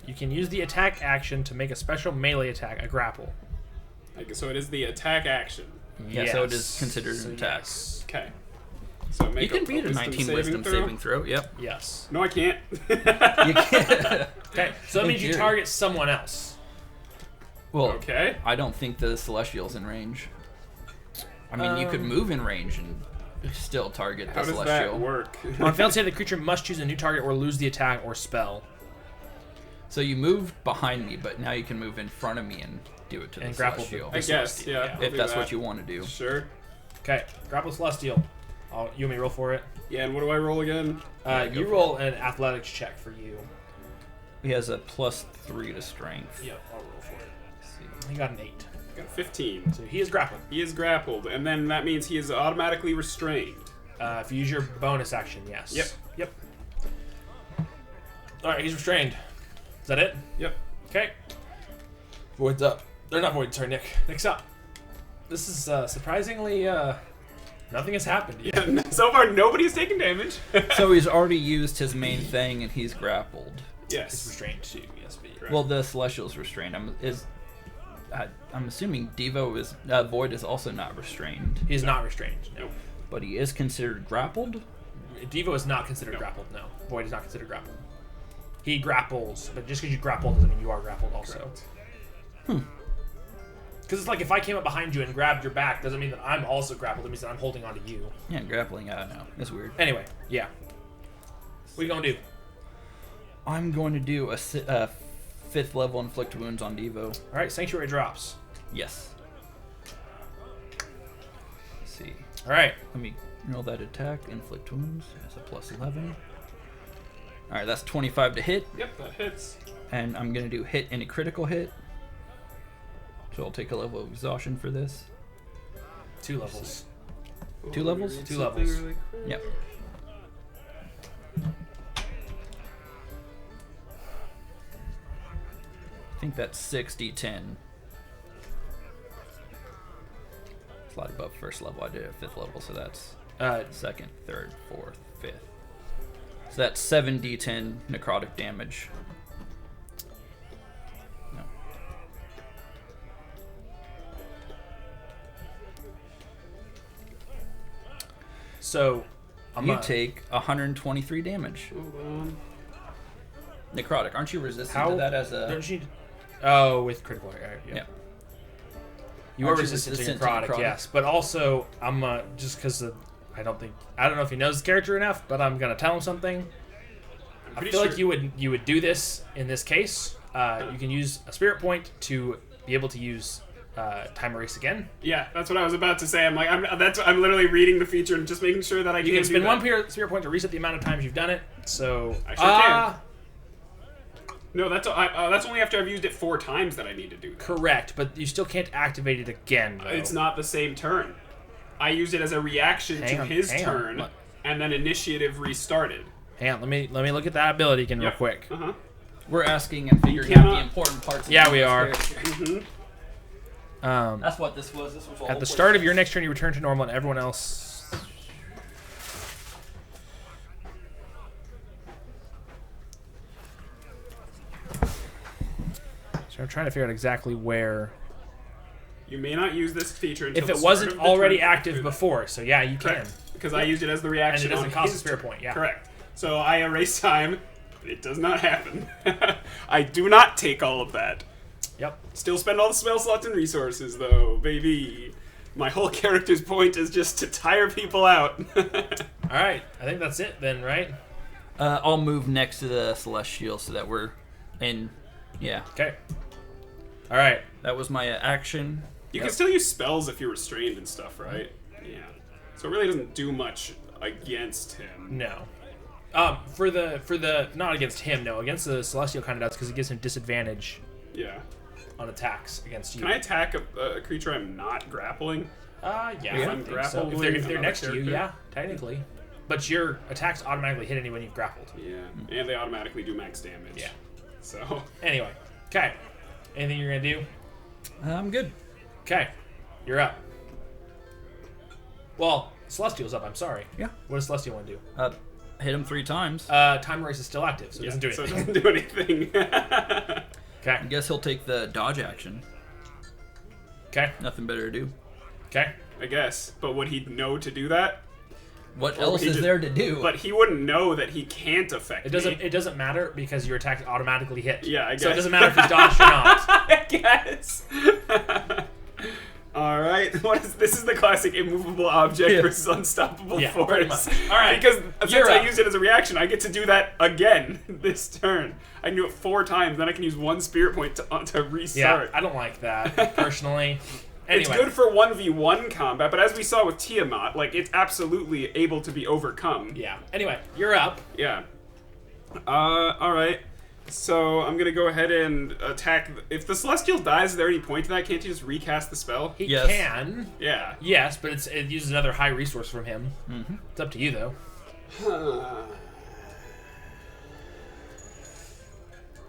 You can use the attack action to make a special melee attack, a grapple. So it is the attack action. Yeah, so it is considered an attack. Yes. Okay. So make You can beat a wisdom 19 wisdom saving throw. Yep. Yes. No, I can't. You can. Okay, so that In means you theory. target someone else. Well, Okay. I don't think the Celestial's in range. I mean, you could move in range and still target the How does Celestial. that work? On failed save, the creature must choose a new target or lose the attack or spell. So you moved behind me, but now you can move in front of me and do it to And the grapple Celestial. I guess, yeah. I'll if do that's that. what you want to do. Sure. Okay, grapple Celestial. You want me to roll for it? Yeah, and what do I roll again? go You for roll an athletics check for you. He has a +3 to strength. Yep, I'll roll for it. Let's see. He got an 8. Got 15. So he is grappled. He is grappled, and then that means he is automatically restrained. If you use your bonus action, yes. Yep. Yep. Alright, he's restrained. Is that it? Yep. Okay. Void's up. They're not Void, sorry, Nick. Nick's up. This is surprisingly, nothing has happened yet. Yeah, so far nobody's taken damage. So he's already used his main thing and he's grappled. He's Yes. restrained too, yes, but Correct. Well, the Celestial's restrained. I'm assuming Void is also not restrained, He's not restrained, no. but he is considered grappled. Devo is not considered No. grappled, no. Void is not considered grappled. He grapples, but just because you grapple doesn't mean you are grappled also. Because it's like if I came up behind you and grabbed your back, doesn't mean that I'm also grappled. It means that I'm holding onto you. Yeah, grappling. I don't know. It's weird. Anyway, yeah. What are you gonna do? I'm going to do a 5th level inflict wounds on Devo. All right, Sanctuary drops. Yes. Let's see. All right. Let me roll that attack. Inflict wounds. That's a +11. All right, that's 25 to hit, Yep, that hits. and I'm gonna do hit and a critical hit. So I'll take a level of exhaustion for this. 2 levels. 2 levels? 2 levels. Yep. I think that's 6d10. Slide above first level. I did it at 5th level, so that's 2nd, 3rd, 4th, 5th. So that's 7d10 necrotic damage. No. So, You take 123 damage. Hold on. Necrotic. Aren't you resistant how to that as a... Don't you? Oh, with critical. Yeah. Yeah. You are Aren't you resistant to resistant to necrotic, necrotic? yes. But also, I'm just because I don't know if he knows the character enough, but I'm gonna tell him something. I pretty feel like sure- you would do this in this case. You can use a spirit point to be able to use time erase again. Yeah, that's what I was about to say. I'm literally reading the feature and just making sure that I You can do spend that. one spirit point to reset the amount of times you've done it. So I sure can. No, that's only after I've used it 4 times that I need to do that. correct, but you still can't activate it again. Though. It's not the same turn. I used it as a reaction Hang to on, his hang on. turn, What? and then initiative restarted. Hang on, let me look at that ability again real quick. Uh huh. We're asking and figuring out cannot- the important parts of Yeah, the we are. character. That's what this was. This was all At the start of your next turn, you return to normal, and everyone else. So I'm trying to figure out exactly where. You may not use this feature until If the it start wasn't of the already turn. active before, so yeah, you can. Correct. Because I used it as the reaction And it doesn't on cost his a spirit turn. point, yeah. Correct. So I erase time. It does not happen. I do not take all of that. Yep. Still spend all the spell slots and resources, though, baby. My whole character's point is just to tire people out. All right, I think that's it then, right? I'll move next to the Celestial so that we're in. Yeah, Okay. All right. that was my action. You can still use spells if you're restrained and stuff, right? Yeah. So it really doesn't do much against him. No. For the not against him, no. Against the Celestial kind of does because it gives him disadvantage Yeah. on attacks against you. Can I attack a creature I'm not grappling? Yeah, If I I'm think so. grappling If they're another next to you, character? yeah, technically. But your attacks automatically hit anyone you've grappled. Yeah. And they automatically do max damage. Yeah. So. Anyway, okay. Anything you're gonna do? I'm good. Okay, you're up. Well, Celestial's up. I'm sorry. Yeah. What does Celestial want to do? Hit him 3 times. Time Race is still active, so it doesn't do So anything. it doesn't do anything. Okay. I guess he'll take the dodge action. Okay. Nothing better to do. Okay. I guess. But would he know to do that? What Or else he is just- there to do? But he wouldn't know that he can't affect It doesn't. me. It doesn't matter because your attacks automatically hit. Yeah, I So it guess. doesn't matter if you dodged or not. I guess. All right. This is the classic immovable object Yeah. versus unstoppable Yeah, force. pretty much. All right, Because since you're I up. used it as a reaction, I get to do that again this turn. I can do it 4 times. Then I can use 1 spirit point to Yeah, restart. I don't like that personally. Anyway, It's good for 1v1 combat, but as we saw with Tiamat, like it's absolutely able to be overcome. yeah. Anyway, you're up. Yeah. All right. So I'm gonna go ahead and attack. If the Celestial dies, is there any point to that? Can't you just recast the spell? He Yes. can. Yeah. Yes, but it uses another high resource from him. Mm-hmm. It's up to you though.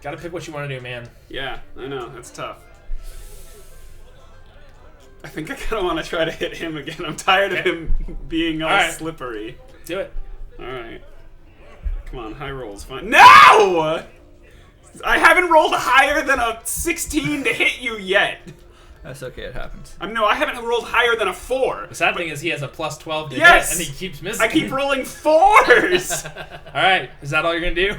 Got to pick what you want to do, man. Yeah, I know. That's tough. I think I kind of want to try to hit him again. I'm tired of him being all Alright. slippery. Do it. All right. Come on, high rolls. Fine. No! I haven't rolled higher than a 16 to hit you yet. That's okay, it happens. I haven't rolled higher than a 4. The sad thing is he has a plus 12 to Yes! hit, and he keeps missing. I keep rolling 4s! All right, is that all you're gonna do?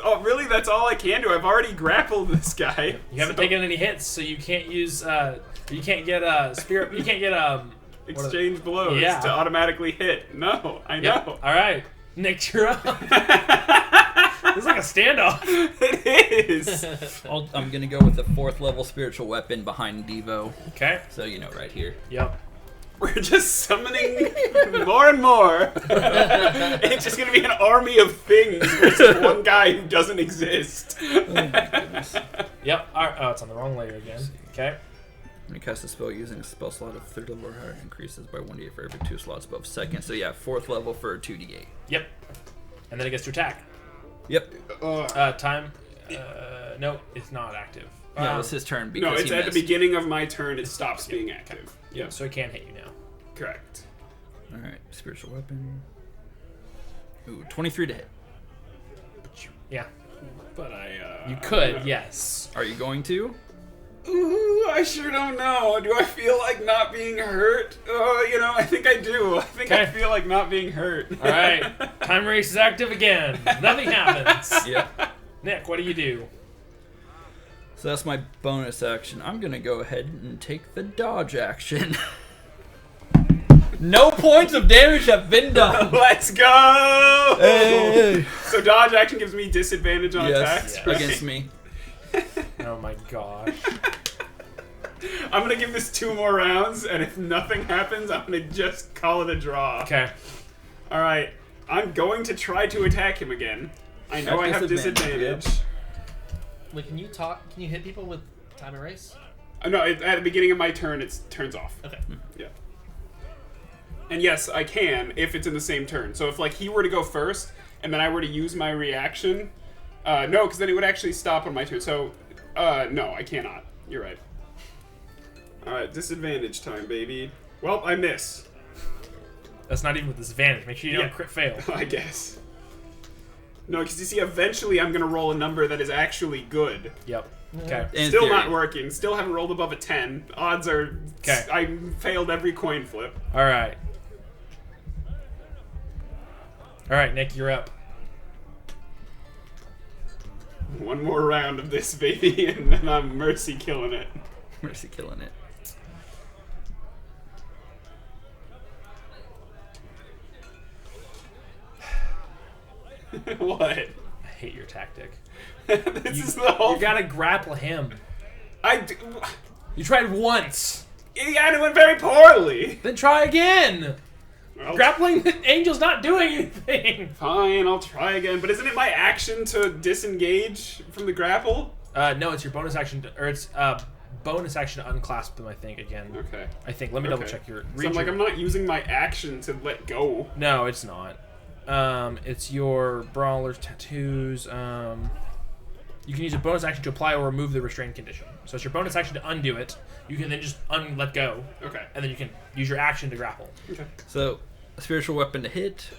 Oh, really? That's all I can do. I've already grappled this guy. You haven't so- taken any hits, so you can't use. You can't get spirit. You can't get exchange blows Yeah. to automatically hit. No, I Yep. know. All right, Nick, you're up. It's like a standoff. It is. I'm gonna go with the 4th level spiritual weapon behind Devo. Okay. So you know, right here. Yep. We're just summoning more and more. It's just gonna be an army of things versus one guy who doesn't exist. Yep. All right. Oh, it's on the wrong layer again. Okay. When you cast a spell using a spell slot of 3rd level or higher, increases by 1d8 for every 2 slots above 2nd. So yeah, 4th level for a 2d8. Yep. And then it gets to attack. Yep. Time. No, it's not active. Yeah, it was his turn because No, it's he at the missed. beginning of my turn. It stops being active. Yeah. So it can't hit you now. Correct. All right, spiritual weapon. Ooh, 23 to hit. Yeah. But I. You could. Yes. Are you going to? Ooh, I sure don't know. Do I feel like not being hurt? Oh, I think I do. I think I Okay. feel like not being hurt. All right. Time race is active again. Nothing happens. Yep. Nick, what do you do? So that's my bonus action. I'm gonna go ahead and take the dodge action. No points of damage have been done. Let's go! Hey. So dodge action gives me disadvantage on attacks. Yes, right? against me. Oh my gosh. I'm gonna give this 2 more rounds, and if nothing happens, I'm gonna just call it a draw. Okay. All right, I'm going to try to attack him again. I know I At have disadvantage, disadvantage. Wait, can you talk? Can you hit people with time erase? No, at the beginning of my turn, it turns off. Okay. Yeah. And yes, I can if it's in the same turn. So if he were to go first, and then I were to use my reaction, no, because then it would actually stop on my turn. So, no, I cannot. You're right. Alright, disadvantage time, baby. Well, I miss. That's not even with disadvantage. Make sure you don't crit fail. I guess. No, because you see, eventually I'm going to roll a number that is actually good. Yep. Okay. In Still theory. not working. Still haven't rolled above a 10. Odds are... Okay. I failed every coin flip. All right. All right, Nick, you're up. One more round of this, baby, and then I'm mercy killing it. Mercy killing it. What? I hate your tactic. This is the whole... You gotta grapple him. I You tried once. Yeah, and it went very poorly. Then try again. Well, Grappling the angel's not doing anything. Fine, I'll try again. But isn't it my action to disengage from the grapple? No, it's your bonus action, or it's bonus action to unclasp them. I think again. Okay. I think. Let me double check your. So I'm like, I'm not using my action to let go. No, it's not. It's your brawler's tattoos. You can use a bonus action to apply or remove the restrained condition. So it's your bonus action to undo it. You can then just let go. Okay. And then you can use your action to grapple. Okay. So, a spiritual weapon to hit.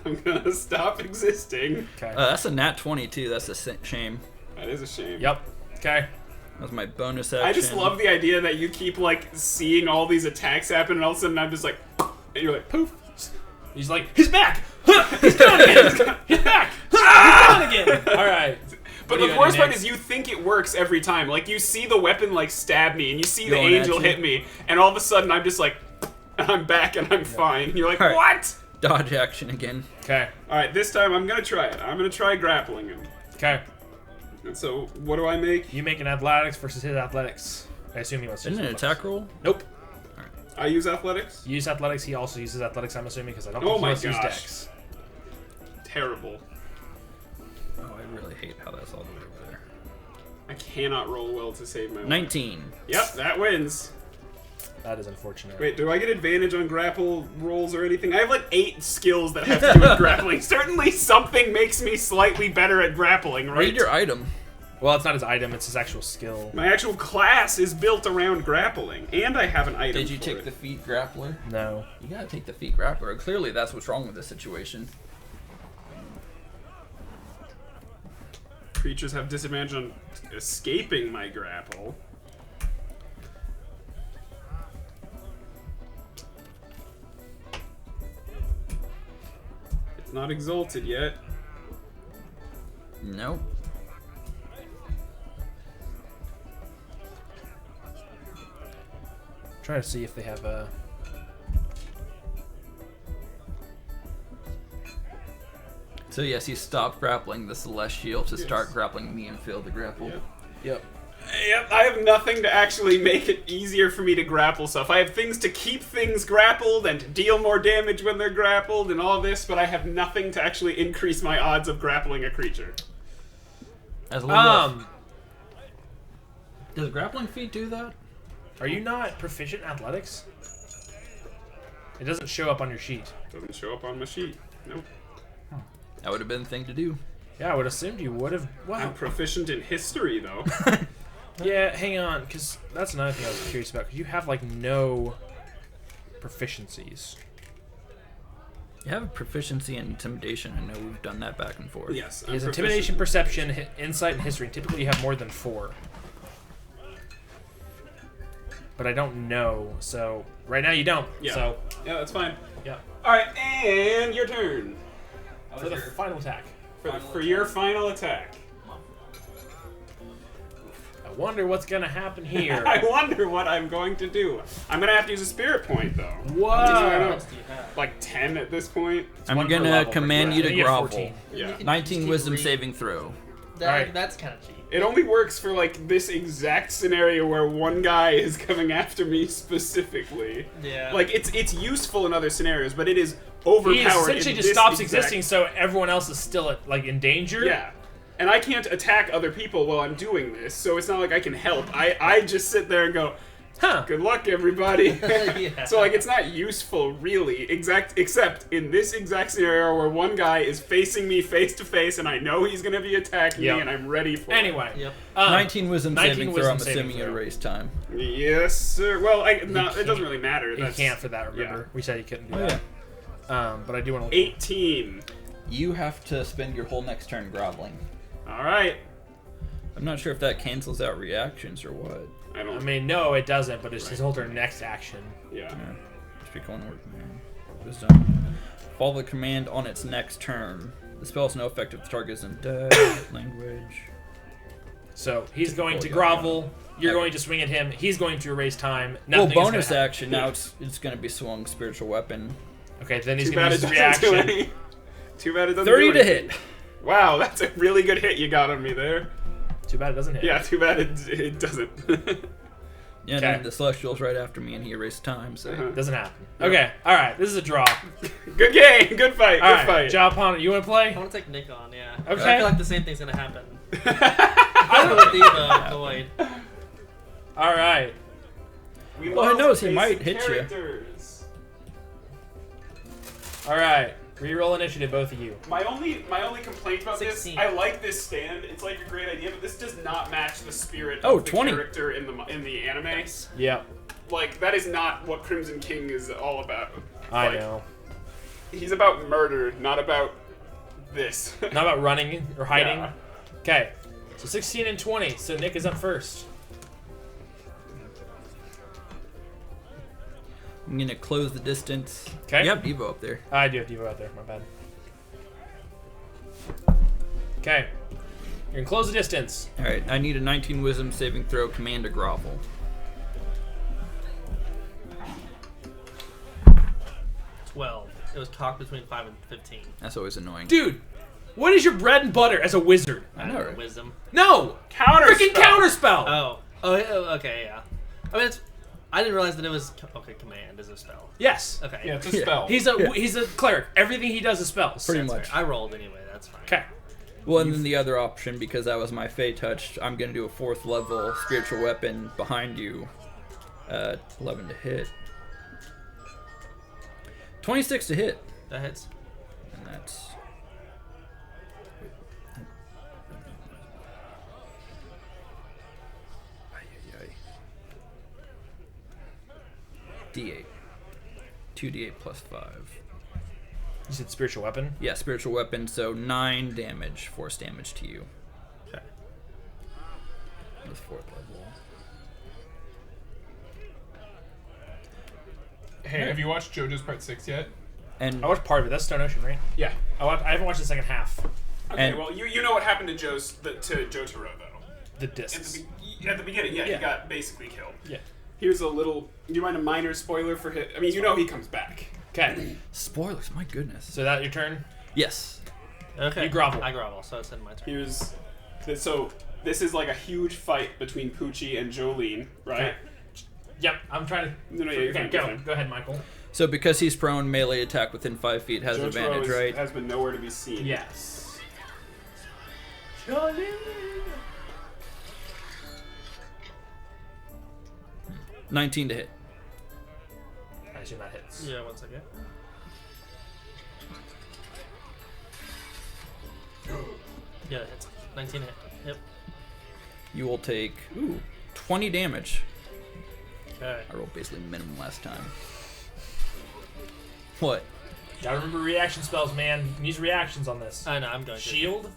I'm gonna stop existing. Okay. That's a nat 22. That's a shame. That is a shame. Yep. Okay. That's my bonus action. I just love the idea that you keep like seeing all these attacks happen, and all of a sudden I'm just like, and you're like, poof. He's like, he's back. He's gone again. He's back. He's gone again. All right. But What are the you worst gonna part do is next? you think it works every time. Like you see the weapon like stab me, and you see the Going at angel you. hit me, and all of a sudden I'm just like, and I'm back and I'm fine. And you're like, All right. what? Dodge action again. Okay. All right, this time I'm gonna try it. I'm gonna try grappling him. Okay. And so, what do I make? You make an athletics versus his athletics. I assume he wants to Isn't it use an athletics. attack roll? Nope. I use athletics. You use athletics. He also uses athletics. I'm assuming because I don't Oh think he my wants to use gosh. dex. Terrible. Oh, I really hate how that's all the way over there. I cannot roll well to save my life. 19. Yep, that wins. That is unfortunate. Wait, do I get advantage on grapple rolls or anything? I have like 8 skills that have to do with grappling. Certainly something makes me slightly better at grappling, right? Read your item. Well, it's not his item. It's his actual skill. My actual class is built around grappling, and I have an item Did you for take it. the feet grappler? No. You gotta take the feet grappler. Clearly, that's what's wrong with this situation. Creatures have disadvantage on escaping my grapple. It's not exalted yet. Nope. Trying to see if they have a. So yes, he stopped grappling the Celestial to Yes. start grappling me and Phil to grapple. Yep. Yep. Yep, I have nothing to actually make it easier for me to grapple stuff. I have things to keep things grappled and to deal more damage when they're grappled and all this, but I have nothing to actually increase my odds of grappling a creature. As a little does grappling feet do that? Are you not proficient in athletics? It doesn't show up on your sheet. Doesn't show up on my sheet. Nope. That would have been the thing to do. Yeah, I would assumed you would have. Wow. I'm proficient in history, though. Yeah, hang on, because that's another thing I was curious about. Because you have like no proficiencies. You have a proficiency in intimidation. I know we've done that back and forth. Yes, He has I'm intimidation, proficient. perception, insight, and history. Typically, you have more than 4. But I don't know. So right now you don't. Yeah. So Yeah, that's fine. yeah. All right, and your turn For the final attack. for your final attack. I wonder what's gonna happen here. I wonder what I'm going to do. I'm gonna have to use a spirit point, though. Whoa! What do you have? Like 10 at this point. I'm one per gonna level, command right? you I to think you have grovel. 14. Yeah. 19 wisdom saving throw. Alright. That's kind of cheap. It only works for like this exact scenario where one guy is coming after me specifically. Yeah. Like it's useful in other scenarios, but it is overpowered. He essentially in just this stops exact- existing, so everyone else is still like in danger. Yeah. And I can't attack other people while I'm doing this, so it's not like I can help. I just sit there and go, Huh. Good luck, everybody. Yeah. So like it's not useful really, except in this exact scenario where one guy is facing me face to face and I know he's gonna be attacking Yep. me and I'm ready for Anyway. Yep. 19 wisdom 19 saving throw. wisdom I'm saving assuming you throw. erase time. it. Yes, sir. Well, it doesn't really matter. You can't for that, remember? We said you couldn't do Oh, that. But I do want to... 18. You have to spend your whole next turn groveling. All right. I'm not sure if that cancels out reactions or what. I don't. I mean, no, it doesn't, but it's his whole turn next action. Yeah. Yeah. Speak on work, man. Wisdom. Follow the command on its next turn. The spell has no effect if the target isn't dead. Language. So he's going to yeah. grovel. You're Okay. going to swing at him. He's going to erase time. Well, Nothing is bonus gonna happen. action. Now it's going to be swung spiritual weapon. Okay, then he's Too going bad to it use his doesn't do reaction. any. Too bad it doesn't 30 do to anything. hit. Wow, that's a really good hit you got on me there. Too bad it doesn't hit. Yeah, too bad it doesn't. Yeah, Okay. and the Celestial's right after me, and he erased time. So Doesn't happen. Okay, all right. This is a draw. Good game, good fight, All good right, fight. job on it. You want to play? I want to take Nick on, yeah. Okay. I feel like the same thing's gonna happen. I don't with the void. All right. We Well, who love knows, he basic might hit you. characters. All right. Reroll initiative, both of you. My only complaint about 16. this, I like this stand. It's like a great idea, but this does not match the spirit Oh, of the 20. character in the anime. Yep. Like that is not what Crimson King is all about. I Like, know. He's about murder, not about this. Not about running or hiding. Yeah. Okay. So 16 and 20. So Nick is up first. I'm going to close the distance. Okay. Yep, Evo up there. I do have Devo out there. My bad. Okay. You're going to close the distance. All right, I need a 19 wisdom saving throw, command to grovel. 12. It was cocked between 5 and 15. That's always annoying. Dude, what is your bread and butter as a wizard? I know, right? Wisdom. No! Counter Freaking counterspell! Okay, yeah. I mean, I didn't realize that it was okay. Command is a spell. Yes. Okay. Yeah, it's a spell. He's a cleric. Everything he does is spells. Pretty That's much. fair. I rolled anyway. That's fine. Okay. Well, and then the other option, because that was my Fey touch, I'm going to do a 4th level spiritual weapon behind you. 11 to hit. 26 to hit. That hits. And that's... D8. 2d8 plus 5. You said spiritual weapon? Yeah, spiritual weapon, so 9 damage, force damage to you. Okay. With 4th level. Hey, have you watched JoJo's Part 6 yet? And I watched part of it. That's Stone Ocean, right? Yeah. I haven't watched the second half. Okay, And- well, you know what happened to Jotaro, though. The At discs. at the beginning, yeah, Yeah. he got basically killed. Yeah. Here's a little. Do you mind a minor spoiler for hit? I mean, you know he comes back. Okay. spoilers, my goodness. So that your turn? Yes. Okay. You grovel. I grovel, so it's in my turn. Here's. So this is like a huge fight between Poochie and Jolene, right? Okay. Yep. I'm trying to. No, yeah, you're Okay, fine, go. you're fine. Go ahead, Michael. So because he's prone, melee attack within 5 feet has Jotaro advantage, right? has been nowhere to be seen. Yes. 19 to hit. I assume that hits. Yeah, 1 second. Yeah, that hits. 19 hit. Yep. You will take 20 damage. Okay. I rolled basically minimum last time. What? Gotta remember reaction spells, man. You can use reactions on this. I know, I'm going to. Shield,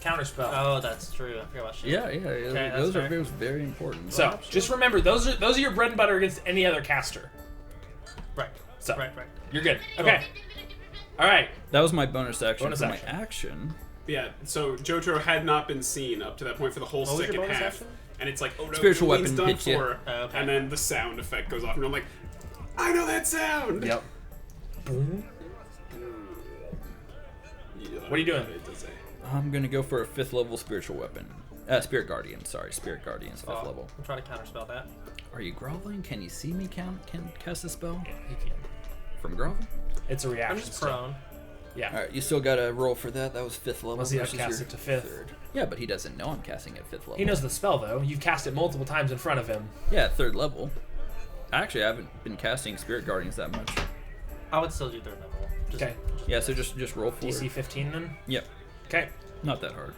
counterspell. Oh, that's true. I forgot about shield. Yeah, that's those are fair. very important. So just remember, those are your bread and butter against any other caster. Right. So Right. you're good. Okay. All right. That was my bonus action. Bonus for action. my action. Yeah. So Jotaro had not been seen up to that point for the whole What was your second bonus half, action? and it's like, oh no, Spiritual Jolene's weapon done hits you. for. Oh, okay. And then the sound effect goes off, and I'm like, I know that sound. Yep. Yeah, What are you doing? it does say. I'm gonna go for a 5th level spiritual weapon. Spirit Guardian. Sorry, Spirit Guardian's 5th level. I'm trying to counterspell that. Are you groveling? Can you see me can cast a spell Yeah, you can. from grovel? It's a reaction. I'm just spell. prone. Yeah. All right, you still gotta roll for that. That was 5th level. Unless you versus upcast your it to 5th. 3rd. Yeah, but he doesn't know I'm casting at 5th level. He knows the spell though. You've cast it multiple times in front of him. Yeah, 3rd level. Actually, I haven't been casting Spirit Guardians that much. I would still do third level. Okay. Yeah, so just roll for DC it. 15 then. Yep. Okay. Not that hard.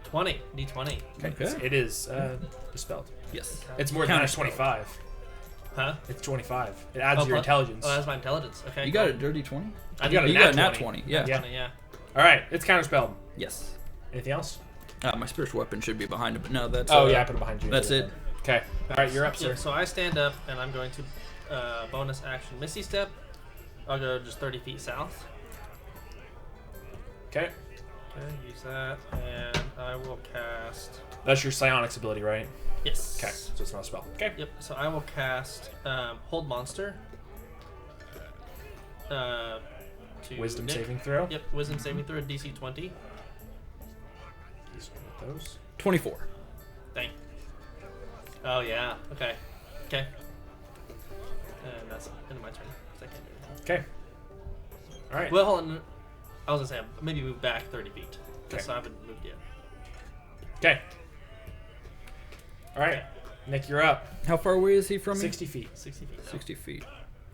20. D20. Okay. It is dispelled. Yes. It's more than Counterspell. 25. Huh? It's 25. It adds Oh, your plus- intelligence. Oh, that's my intelligence. Okay. You got a dirty 20? I You got a You nat got a nat 20. 20. Yeah. Yeah. 20, yeah. All right, it's counterspelled. Yes. Anything else? My spiritual weapon should be behind it, but no, that's. Oh yeah, I put it behind you. That's it. Okay. All right, you're up, sir. Yeah, so I stand up and I'm going to bonus action Misty Step. I'll go just 30 feet south. Okay. Okay, use that, and I will cast. That's your psionics ability, right? Yes. Okay. So it's not a spell. Okay. Yep. So I will cast Hold Monster. To Wisdom Nick. saving throw. Yep. Wisdom saving throw DC 20. He's one of those. 24. Dang. Oh yeah. Okay. Okay. And that's end of my turn. 'Cause I can't do anything. Okay. All right. Well, hold on. I was gonna say maybe move back 30 feet. Okay. So I haven't moved yet. Okay. All right. Nick, you're up. How far away is he from me? 60 feet. 60 feet. 60 feet.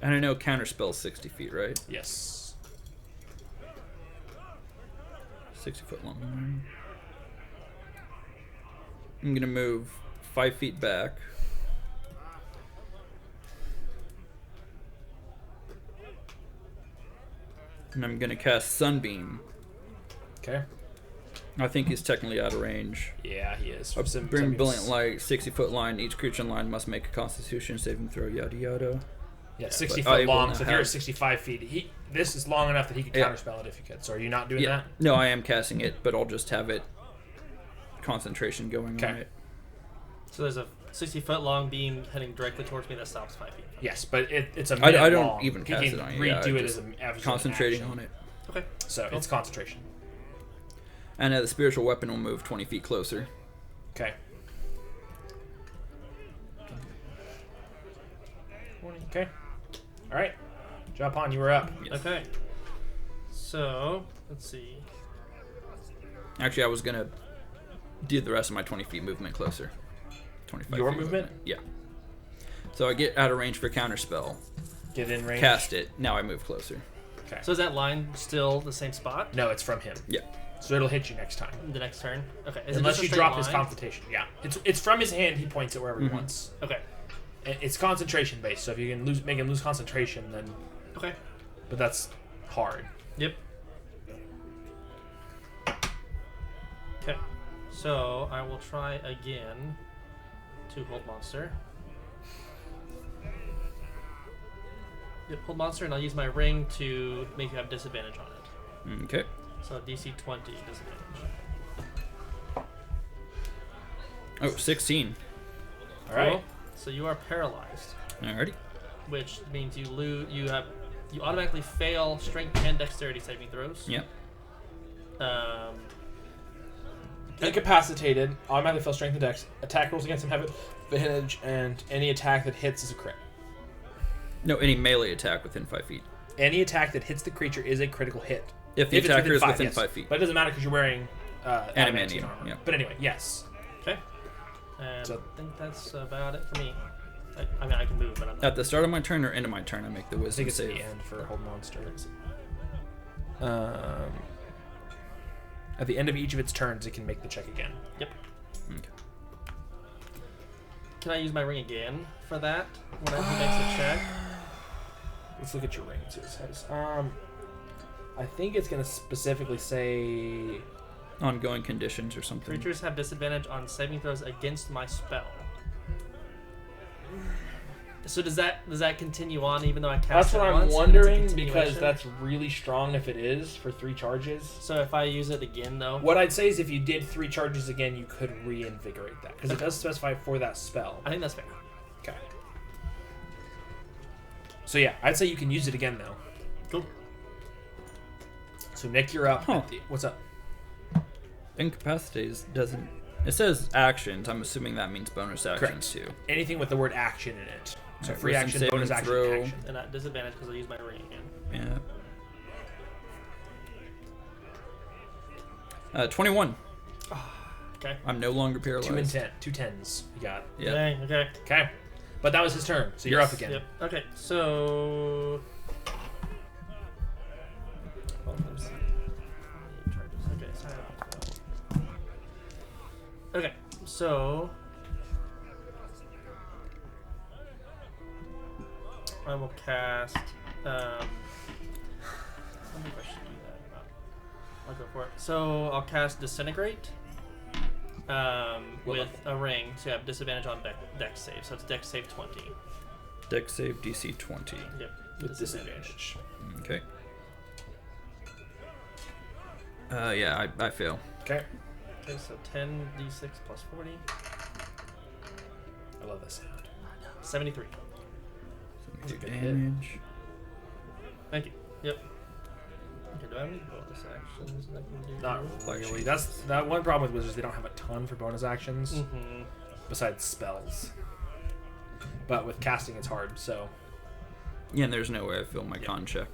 And I know counterspell's 60 feet, right? Yes. 60 foot long. I'm gonna move 5 feet back. And I'm gonna cast Sunbeam. Okay. I think he's technically out of range. Yeah, he is. Bring brilliant light, 60 foot line. Each creature in line must make a Constitution saving throw. Yada yada. Yeah, 60 But I foot will long. not So if you're have- at 65 feet, this is long enough that he could Yeah. counterspell it if you could. So are you not doing Yeah. that? No, I am casting it, but I'll just have it concentration going on Okay. it. So there's a 60-foot long beam heading directly towards me that stops 5 feet. Yes, but it's a minute I don't long. even He cast can it on it. redo Yeah, it just as an concentrating action. on it. Okay. So Cool. it's concentration. And the spiritual weapon will move 20 feet closer. Okay. Okay. All right. Japan, you were up. Yes. Okay. So let's see. Actually, I was gonna do the rest of my 20 feet movement closer. 25. Your feet movement? Yeah. So I get out of range for counterspell. Get in range. Cast it. Now I move closer. Okay. So is that line still the same spot? No, it's from him. Yeah. So it'll hit you next time. The next turn. Okay. Is it Unless just a you straight drop his line? confrontation. Yeah. It's from his hand. He points it wherever he wants. Okay. It's concentration based. So if you can make him lose concentration, then. Okay. But that's hard. Yep. Okay. So I will try again to hold monster. Yep, hold monster, and I'll use my ring to make you have disadvantage on it. Okay. So DC 20 disadvantage. Oh, 16. All right. Cool. So you are paralyzed, Alrighty. which means you automatically fail strength and dexterity saving throws. Yep. Incapacitated. Automatically fail strength and dex. Attack rolls against him have advantage, and any attack that hits is a crit. No, any melee attack within 5 feet. Any attack that hits the creature is a critical hit. If the If it's attacker is within yes. 5 feet. But it doesn't matter because you're wearing Adamantium, armor. yeah. But anyway, yes. Okay. And So- I think that's about it for me. I mean, I can move, but I'm not. At the start of my turn or end of my turn, I make the I wisdom think it's save. the end for Hold Monster. At the end of each of its turns, it can make the check again. Yep. Okay. Can I use my ring again for that whenever he makes a check? Let's look at your ring. See what it says. I think it's going to specifically say... Ongoing conditions or something. Creatures have disadvantage on saving throws against my spell. So does that continue on even though I cast That's it what I'm once, and it's a wondering, because continuation? that's really strong if it is for 3 charges. So if I use it again though, What I'd say is if you did 3 charges again, you could reinvigorate that. Because it does specify for that spell. I think that's fair. Okay. So yeah, I'd say you can use it again though. Cool. So Nick, you're up. Huh. What's up? Incapacitates doesn't. It says actions. I'm assuming that means bonus actions Correct. too. Anything with the word action in it. So Alright, free wisdom action, saving bonus action, throw. action. And at disadvantage because I use my ring again. Yeah. 21. Okay. I'm no longer paralyzed. 2 and 10. 2 10s. You got. Yeah. Dang, okay. Okay. But that was his turn, so you're Yes. up again. Yep. Okay, so. Oh, let's see. Okay, so okay, so. I will cast. I think I should do that. I'll go for it. So I'll cast Disintegrate. With a ring, so you have disadvantage on dex save. So it's dex save 20. Dex save DC 20. Yep. With disadvantage. Okay. Yeah, I fail. Okay. Okay, so 10d6 plus 40. I love this sound. 73. That's a good Damage. Thank you. Yep. Okay, do I have any bonus actions that I can do? Not really. That's that one problem with wizards. They don't have a ton for bonus actions Mm-hmm. besides spells. But with casting, it's hard. So Yeah, and there's no way I fail my con check.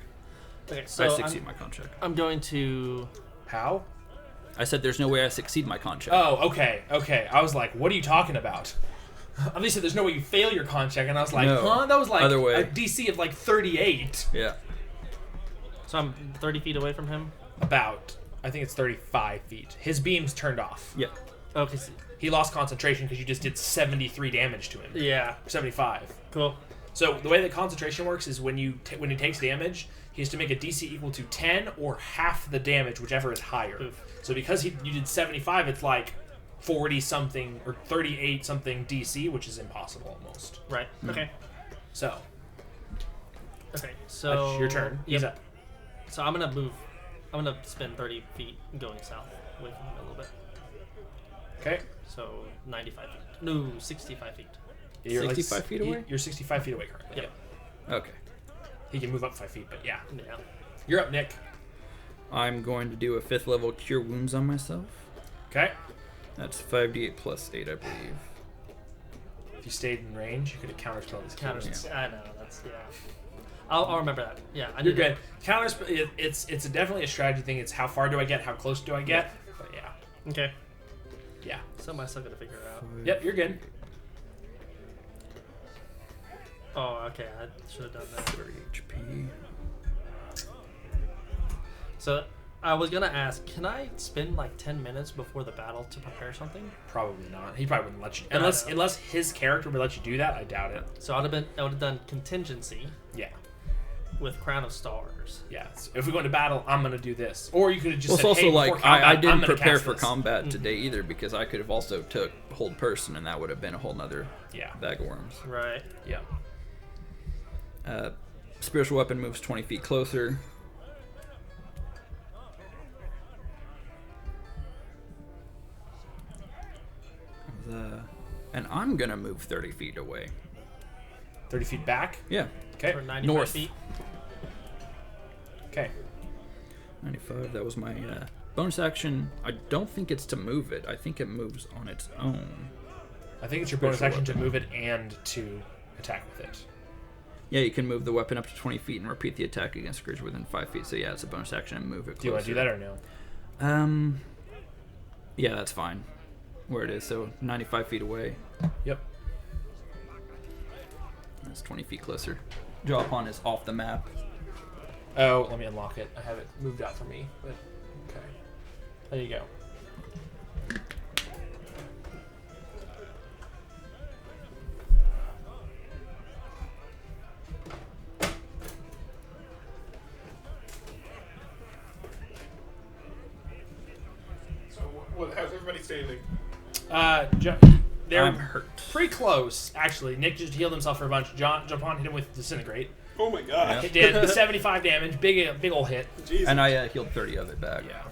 Okay, I so succeed my con check. I'm going to. how? I said there's no way I succeed my con check. Oh, okay, okay. I was like, what are you talking about? At least there's no way you fail your con check, and I was like, No. huh? That was like Other way. a DC of like 38. Yeah. So I'm 30 feet away from him. About, I think it's 35 feet. His beam's turned off. Yeah. Okay. So, He lost concentration because you just did 73 damage to him. yeah. 75. Cool. So the way that concentration works is when when he takes damage, he has to make a DC equal to 10 or half the damage, whichever is higher. Oof. So because you did 75, it's like 40 something or 38 something DC, which is impossible almost. Right. Okay. So Okay. So that's your turn. He's Yep. up. So I'm gonna move. I'm gonna spin 30 feet going south away from him a little bit. Okay. So 95 feet. No, 65 feet. You're 65 feet away? You're 65 feet away currently. Yep. Okay. He can move up 5 feet, but yeah. Yeah. You're up, Nick. I'm going to do a 5th level Cure Wounds on myself. Okay. That's 5d8 plus 8, I believe. If you stayed in range, you could have counterspelled his Counter. kills. I know. That's yeah. I'll remember that. Yeah. I You're need to- good. Counterspell. It's definitely a strategy thing. It's how far do I get? How close do I get? But yeah. Okay. Yeah. Something I still gotta figure out. Yep. You're good. Oh, okay. I should have done that. 30 HP. So I was gonna ask, can I spend like 10 minutes before the battle to prepare something? Probably not. He probably wouldn't let you. No, Unless no. unless his character would let you do that, I doubt it. So I would have done contingency Yeah. with Crown of Stars. Yeah. So if we go into battle, I'm gonna do this. Or you could have just Well, it's said, also hey, like before combat, I I'm didn't gonna prepare cast for this. combat today either because I could have also took hold person and that would have been a whole nother Yeah. bag of worms. Right. Yeah. Spiritual weapon moves 20 feet closer. And I'm gonna move 30 feet away. 30 feet back. Yeah. Okay. For 95 North. feet. Okay. 95. That was my bonus action. I don't think it's to move it. I think it moves on its own. I think it's your bonus Spiritual action to weapon. move it and to attack with it. Yeah, you can move the weapon up to 20 feet and repeat the attack against a creature within 5 feet. So yeah, it's a bonus action and move it closer. Do you want to do that or no? Yeah, that's fine. Where it is, so 95 feet away. Yep. That's 20 feet closer. Draw upon is off the map. Oh, let me unlock it. I have it moved out for me. But okay. There you go. So, how's everybody standing? They're I'm hurt. pretty close, actually. Nick just healed himself for a bunch. John hit him with Disintegrate. Oh my god. It did 75 damage. Big ol' hit. Jesus. And I healed 30 of it back. Yeah.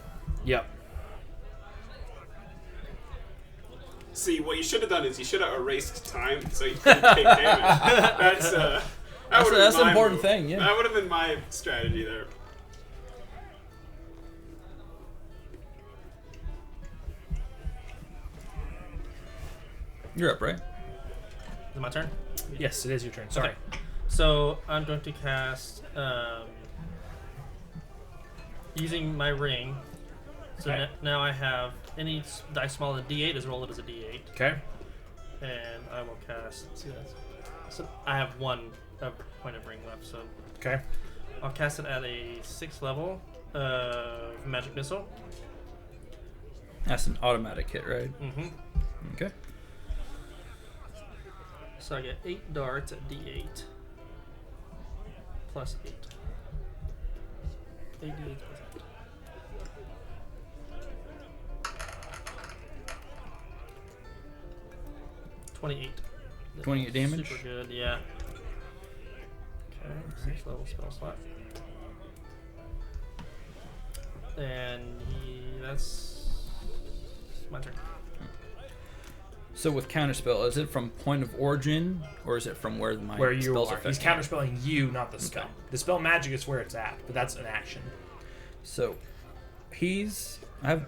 Yep. See, what you should have done is you should have erased time so you couldn't take damage. That's That's an important thing, yeah. That would have been my strategy there. You're up, right? Is it my turn? Yes, it is your turn. Sorry. Okay. So I'm going to cast using my ring. So Okay. now I have any dice smaller than D8 is rolled as a D8, Okay. and I will cast. Let's see that's. So I have one point of ring left, so Okay. I'll cast it at a 6th level of magic missile. That's an automatic hit, right? Mm-hmm. Okay. So I get 8 darts at D8 plus 8. 8 D8 plus 8. 28. 28 damage? Super good, yeah. Okay, 6th level spell slot. And that's my turn. So with counterspell, is it from point of origin, or is it from where my Where you spells are. He's affect me? counterspelling you, not the spell. Okay. The spell magic is where it's at, but that's an action. So he's where's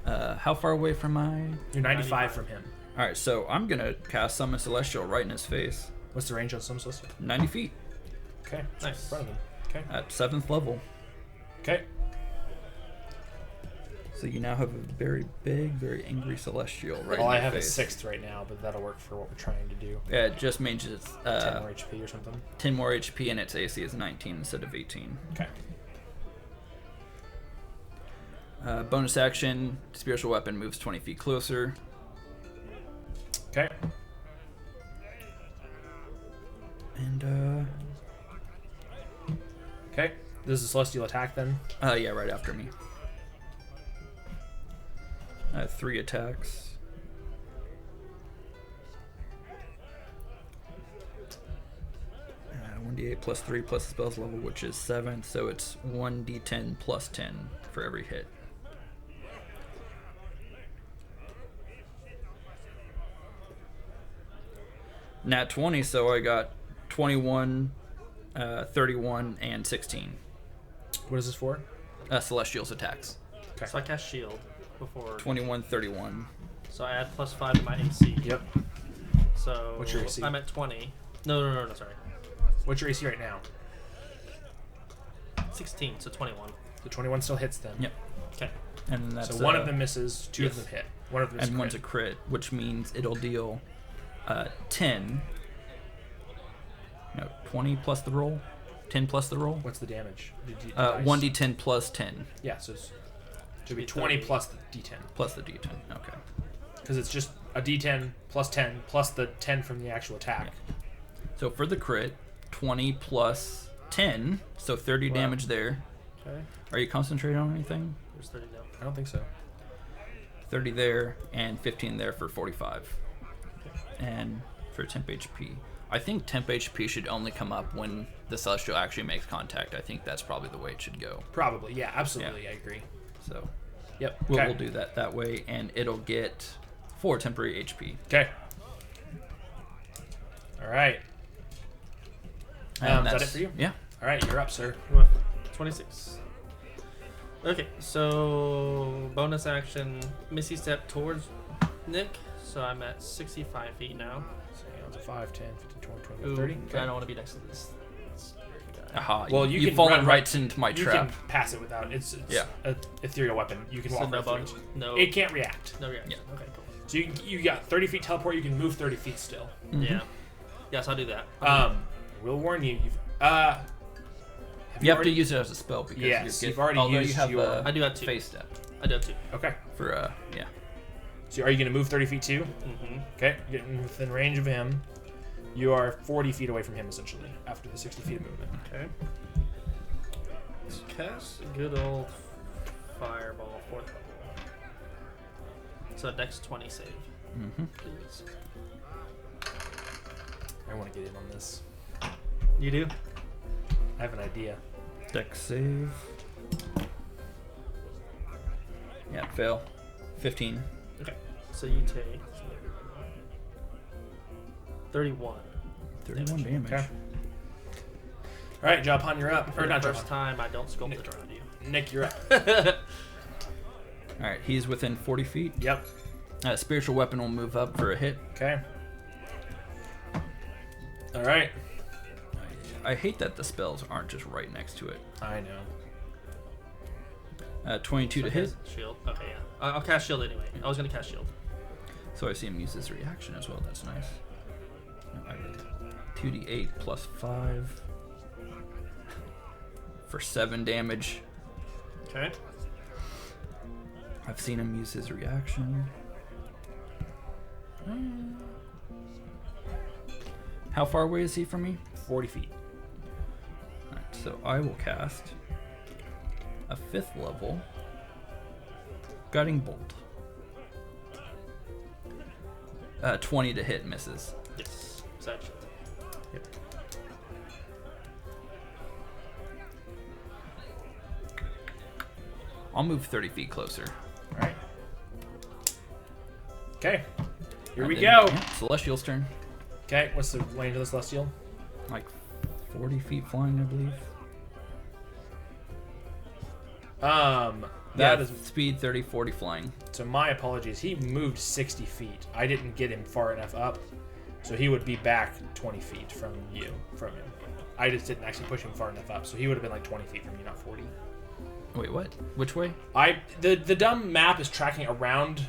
that? How far away from my? You're 95 from him. All right, so I'm gonna cast Summon Celestial right in his face. What's the range on some celestial? 90 feet Okay. Nice. In front of him. Okay. at 7th level. Okay. So you now have a very big, very angry Celestial right All in I your have face. is 6th right now, but that'll work for what we're trying to do. Yeah, it just means it's 10 more HP or something. 10 more HP and its AC is 19 instead of 18. Okay. Bonus action, Spiritual Weapon moves 20 feet closer. Okay. And, Okay. This is a celestial attack then. yeah, right after me. I have 3 attacks. 1d8 plus 3 plus the spell's level, which is 7, so it's 1d10 plus 10 for every hit. Nat 20, so I got 21, 31, and 16. What is this for? Celestial's attacks. Okay. So I cast shield before. 21, 31. So I add plus 5 to my AC. Yep. So What's your AC? I'm at 20. No, sorry. What's your AC right now? 16, so 21. The 21 still hits then. Yep. Okay. And then that's So one of them misses, 2 yes. of them hit. One of them is and one's a crit. crit, which means it'll deal 10. No, 20 plus the roll. 10 plus the roll. What's the damage? Dice? 1d10 plus 10 Yeah, so it should be 20 plus the D10. plus the d10. Okay. Because it's just a D10 plus 10 plus the 10 from the actual attack. So for the crit, 20 plus 10, so 30 Wow. damage there. Okay. Are you concentrating on anything? There's 30 now. I don't think so. 30 there and 15 there for 45. And for temp HP. I think temp HP should only come up when the Celestial actually makes contact. I think that's probably the way it should go. Probably, yeah, absolutely, I agree. So Yep. we'll do that way, and it'll get 4 temporary HP. Okay. All right. And Is that that's it for you? Yeah. All right, you're up, sir. What? 26. Okay, so bonus action, Misty Step towards Nick. So I'm at 65 feet now. So, yeah, it's a 5, 10, 15, 20, 20, Ooh, 30. I don't want to be next to this guy. Aha. Well, you've can fallen run right into my you trap. can pass it without. It's Yeah. an ethereal weapon. You can So walk no right through bonus. it. No. It can't react. No reaction. Yeah. Okay, cool. So you got 30 feet teleport. You can move 30 feet still. Mhm. Yeah. Yes, I'll do that. We'll warn you. You have to already- use it as a spell because Yes, you're you've already although used you have your- I do have 2. face step I do have 2. Okay. for yeah. So are you going to move 30 feet too? Mm-hmm. Okay. Getting within range of him. You are 40 feet away from him essentially after the 60 feet of movement. Okay. Let's cast a good old fireball, 4th level. So Dex 20 save, Mm-hmm. please. I want to get in on this. You do? I have an idea. Dex save. Yeah, fail. 15. Okay. So you take 31. 31 damage. Okay. All right, Jopan, you're up. For Or the not first Jopan. time, I don't sculpt it around you. Nick, you're up. All right, he's within 40 feet. Yep. Spiritual weapon will move up for a hit. Okay. All right. I hate that the spells aren't just right next to it. I know. 22 to hit. Shield. Okay, yeah. I'll cast shield anyway. I was gonna cast shield. So I see him use his reaction as well. That's nice. No, I did 2d8 plus 5 for 7 damage. Okay. I've seen him use his reaction. How far away is he from me? 40 feet. Alright, so I will cast a 5th level Guiding Bolt. 20 to hit, misses. Yes. Side shield. Yep. I'll move 30 feet closer. All right. Okay. Here And we then, go. yeah, Celestial's turn. Okay. What's the range of the celestial? Like 40 feet flying, I believe. That is speed 30, 40 flying. so. My apologies. He moved 60 feet. I didn't get him far enough up, so he would be back 20 feet from you. From him. I just didn't actually push him far enough up, so he would have been like 20 feet from you, not 40. Wait, what? Which way? The dumb map is tracking around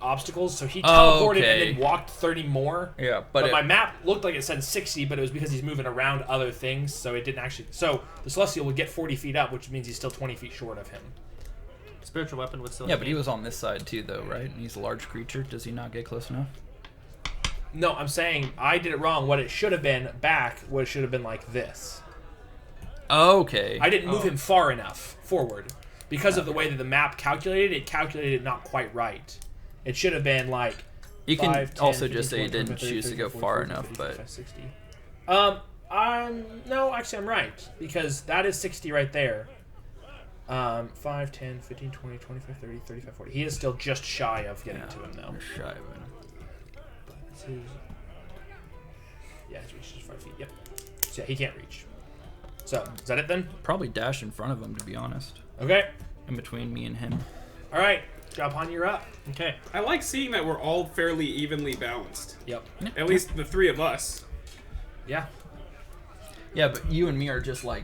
obstacles, so he teleported okay. and then walked 30 more. Yeah, But my map looked like it said 60, but it was because he's moving around other things, so it didn't actually. So the Celestial would get 40 feet up, which means he's still 20 feet short of him. Spiritual weapon would still. Yeah, but he was on this side too, though, right? And he's a large creature. Does he not get close enough? No, I'm saying I did it wrong. What it should have been back, what it should have been like this. Okay. I didn't move him far enough forward. Because of the way that the map calculated, it calculated it not quite right. It should have been like. You can 5, 10, also 15, just say you 20, didn't 25, 30, choose to go 40, far 50, enough, 60, but 60. No, actually I'm right. Because that is 60 right there. 5, 10, 15, 20, 25, 30, 35, 40. He is still just shy of getting to him, though. You're shy of him. It's his- Yeah, he's reached just 5 feet. Yep. So yeah, he can't reach. So, is that it then? Probably dash in front of him, to be honest. Okay. In between me and him. All right. Jopan, you're up. Okay. I like seeing that we're all fairly evenly balanced. Yep. At least the three of us. Yeah. Yeah, but you and me are just like,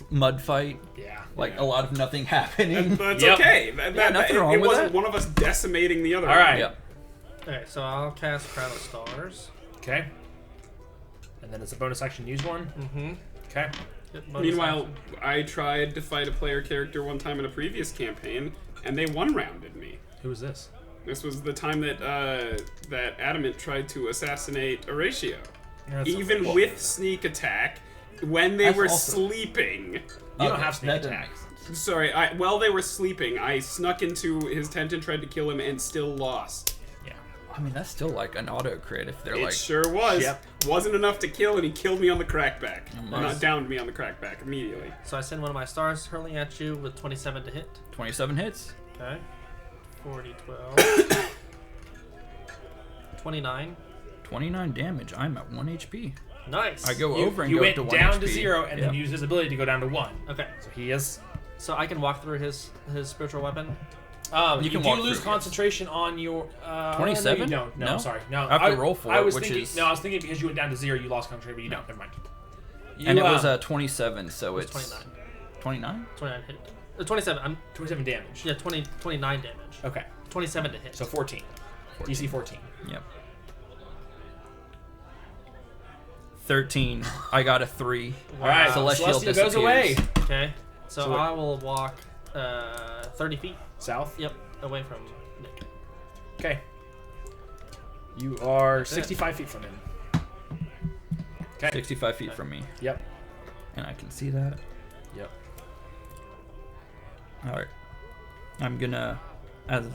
mud fight? Yeah. Like a lot of nothing happening. But it's Yep. okay. nothing wrong it with wasn't that. one of us decimating the other. All right. Yep. Okay, so I'll cast Crown of Stars. Okay. And then it's a bonus action use one. Mm-hmm. Okay. Meanwhile, I tried to fight a player character one time in a previous campaign, and they one-rounded me. Who is this? This was the time that that Adamant tried to assassinate Horatio. Even with sneak attack, when they That's were awesome. sleeping. You don't Okay, have sneak that doesn't attack. make sense. Sorry, while they were sleeping, I snuck into his tent and tried to kill him and still lost. Yeah. I mean, that's still like an auto crit if they're It like. sure was. Yep. Wasn't enough to kill, and he killed me on the crackback. Nice. Not downed me on the crackback immediately. So I send one of my stars hurling at you with 27 to hit. 27 hits. Okay. 40, 12. 29. 29 damage. I'm at 1 HP. Nice. I go You, over and you go went up to 1 down HP. to 0 and then Yep. use his ability to go down to 1. Okay. So he is. So I can walk through his spiritual weapon. You can do walk lose through, concentration on your 27? No, No? I'm sorry. No, I have to roll for I it, was which thinking, is- No, I was thinking because you went down to 0, you lost concentration, but you don't. Never mind. You, And it was 27, so It's it's 29. 29? 29 hit. 27. I'm 27 damage. yeah. 29 damage. Okay, 27 to hit. so 14. DC 14. Yep. 13. I got a 3. All right, Celestial Celestial goes disappears. away. Okay. So, So what- I will walk 30 feet. South. Yep. Away from Nick. Okay. You are That's it. 65 feet from him. Okay. 65 feet from me. Yep. And I can see that. Yep. Alright. I'm gonna, as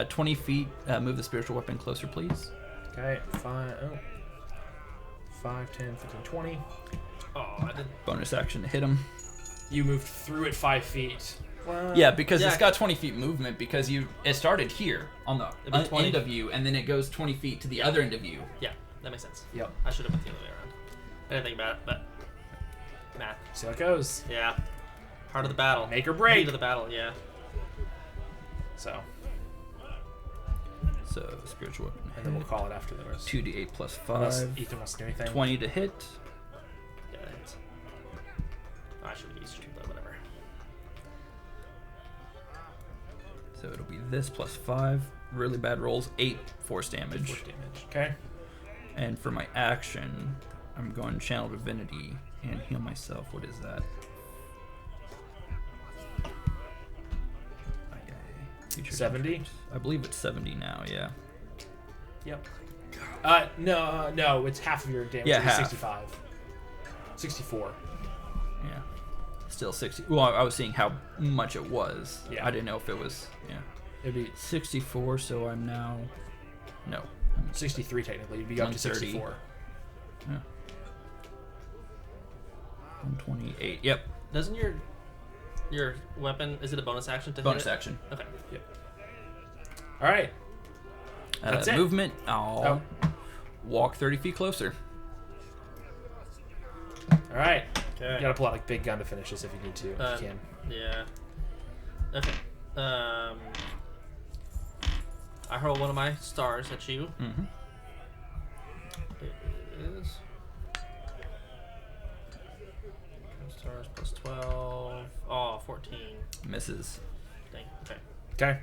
20 feet, move the spiritual weapon closer, please. Okay. 5, 10, 15, 20. Oh, I didn't. Bonus action to hit him. You moved through it 5 feet. Yeah, because yeah. it's got 20 feet movement because it started here on the It'd be 20. end of you, and then it goes 20 feet to the other end of you. Yeah, that makes sense. Yep. I should have went the other way around. I didn't think about it, but math. See how it goes. Yeah. Part of the battle. Make or break. Heat of the battle. Yeah. So, So spiritual weapon. and then we'll call it after the rest. 2d8 plus Unless 5. Ethan wants to do anything. 20 to hit. Yeah, that hits. I should have used shield, but whatever. this plus 5 really bad rolls, 8 force damage. Force damage. Okay. And for my action, I'm going Channel Divinity and heal myself. What is that? Future 70? damage. I believe it's 70 now, yeah. Yep. No, it's half of your damage. Yeah, It's half. 65. 64. Yeah. Still 60. Well, I was seeing how much it was. Yeah. I didn't know if it was, yeah. It'd be 64, so I'm now... No. 63 technically. You'd be up to 130. 64. Yeah. 128. Yep. Doesn't your weapon, is it a bonus action to Bonus hit it? action. Okay. All right. That's it. Movement. I'll walk 30 feet closer. All right. Okay. You gotta pull out like big gun to finish this if you need to. If you can. Yeah. Okay. I hurl one of my stars at you. Mm-hmm. It is. Stars plus 12. Oh, 14. Misses. Dang. Okay. Okay.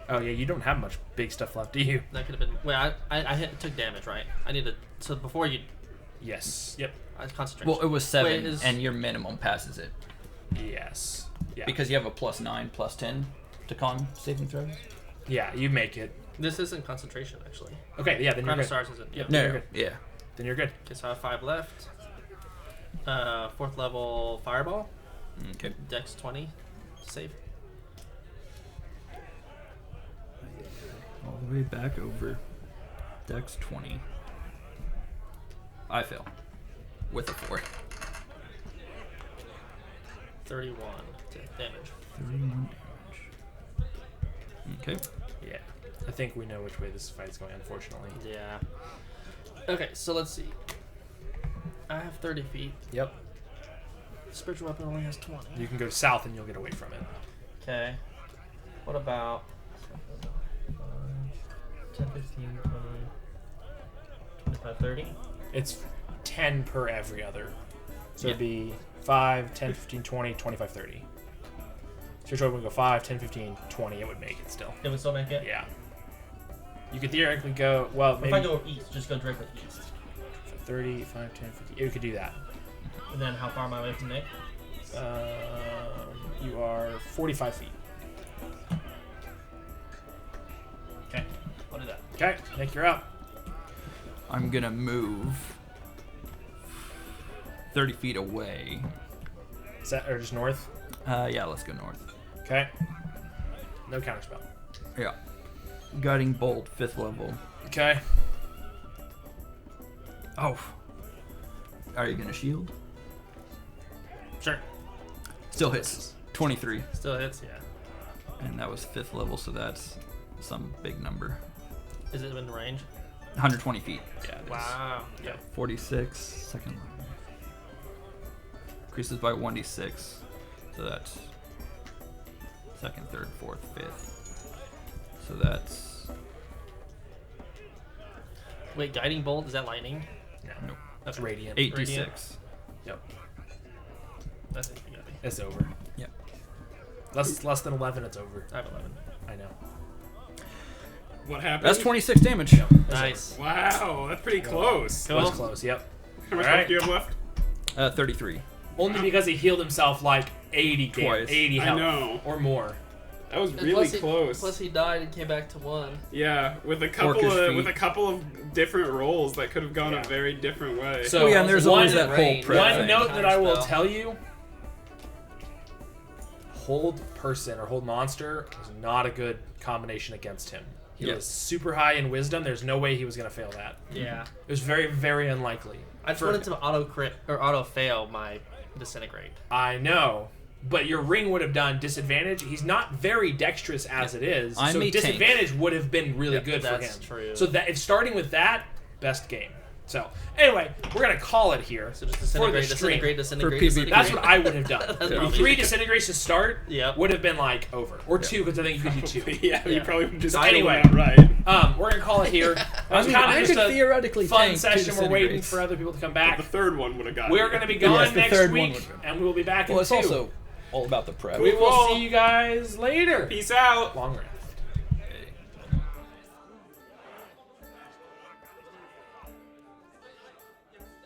Oh yeah, you don't have much big stuff left, do you? That could have been. Wait, I took damage, right? I need to. So before you. Yes. Yep. I concentrate. Well, it was 7, Wait, and your minimum passes it. Yes. Yeah. Because you have a plus 9, plus 10 to con saving throws. Yeah, you make it. This isn't concentration, actually. Okay. Yeah. Then you're Crown of good. Stars isn't. Yep. No, No, you're good. yeah. Then you're good. Okay, so I have 5 left. 4th level Fireball. Okay. Dex 20. Save. All the way back over. Dex 20. I fail. With a 4. 31 damage. 31 damage. Okay. Yeah. I think we know which way this fight is going, unfortunately. Yeah. Okay, so let's see. I have 30 feet. Yep. Spiritual weapon only has 20. You can go south and you'll get away from it. Okay. What about 10, 15, 20, 25, 30? It's 10 per every other. So it'd Yeah. be 5, 10, 15, 20, 25, 30. So your choice would go 5, 10, 15, 20. It would make it still. It would still make it? Yeah. You could theoretically go, well, maybe If I go east, just go directly east. 30, 5, 10, 15. You could do that. And then how far am I away from Nick? You are 45 feet. Okay, I'll do that. Okay, Nick, you're up. I'm gonna move 30 feet away. Is that, or just north? Yeah, let's go north. Okay. No counterspell. Yeah. Guiding Bolt, 5th level. Okay. Oh. Are you gonna shield? Sure. Still hits. 23. Still hits, yeah. And that was 5th level, so that's some big number. Is it in range? 120 feet. Yeah. it is. Wow. Yeah. 46, second level. Increases by 1d6. So that's 2nd, 3rd, 4th, 5th. So that's... Wait, guiding bolt, is that lightning? No. Nope. That's radiant. 8d6. Radiant. Yep. That's it, you got me. It's over. Yep. Less than 11, it's over. I have 11. I know. What happened? That's 26 damage. Nice. Wow, that's pretty close. Cool. Was close. Yep. How much Alright. health do you have left? 33. Only because he healed himself like 80 Twice. 80 I health know. or more. That was And really plus close. Plus he died and came back to 1. Yeah, with a couple Orcish of different rolls that could have gone Yeah. a very different way. So Oh, yeah, and there's one- always that whole range. prep One thing. note that I will Counterspell. tell you: hold person or hold monster was not a good combination against him. He Yeah. was super high in wisdom. There's no way he was going to fail that. Yeah. It was very, very unlikely. I just For- wanted to auto crit or auto fail my disintegrate. I know, but your ring would have done disadvantage. He's not very dexterous as it is, I'm so a tank. disadvantage would have been really good for him. That's true. So that if starting with that, best game. So anyway, we're gonna call it here So just for the disintegrate, stream. disintegrate, disintegrate, PvP. disintegrate. That's what I would have done. That's Yeah. probably- 3 disintegrates to start Yep. would have been like over, or 2 because I think you could do 2. yeah, you Yeah. probably would just So kill anyway. that right. We're gonna call it here. That was I kind mean, of I just could a theoretically fun tank 2 session. We're waiting disintegrates. for other people to come The back. third one would have got We're it. gonna be gone Yes, the next third one week, would- and we will be back Well, in it's 2. also all about the prep. We will Cool. see you guys later. Peace out. Long rest.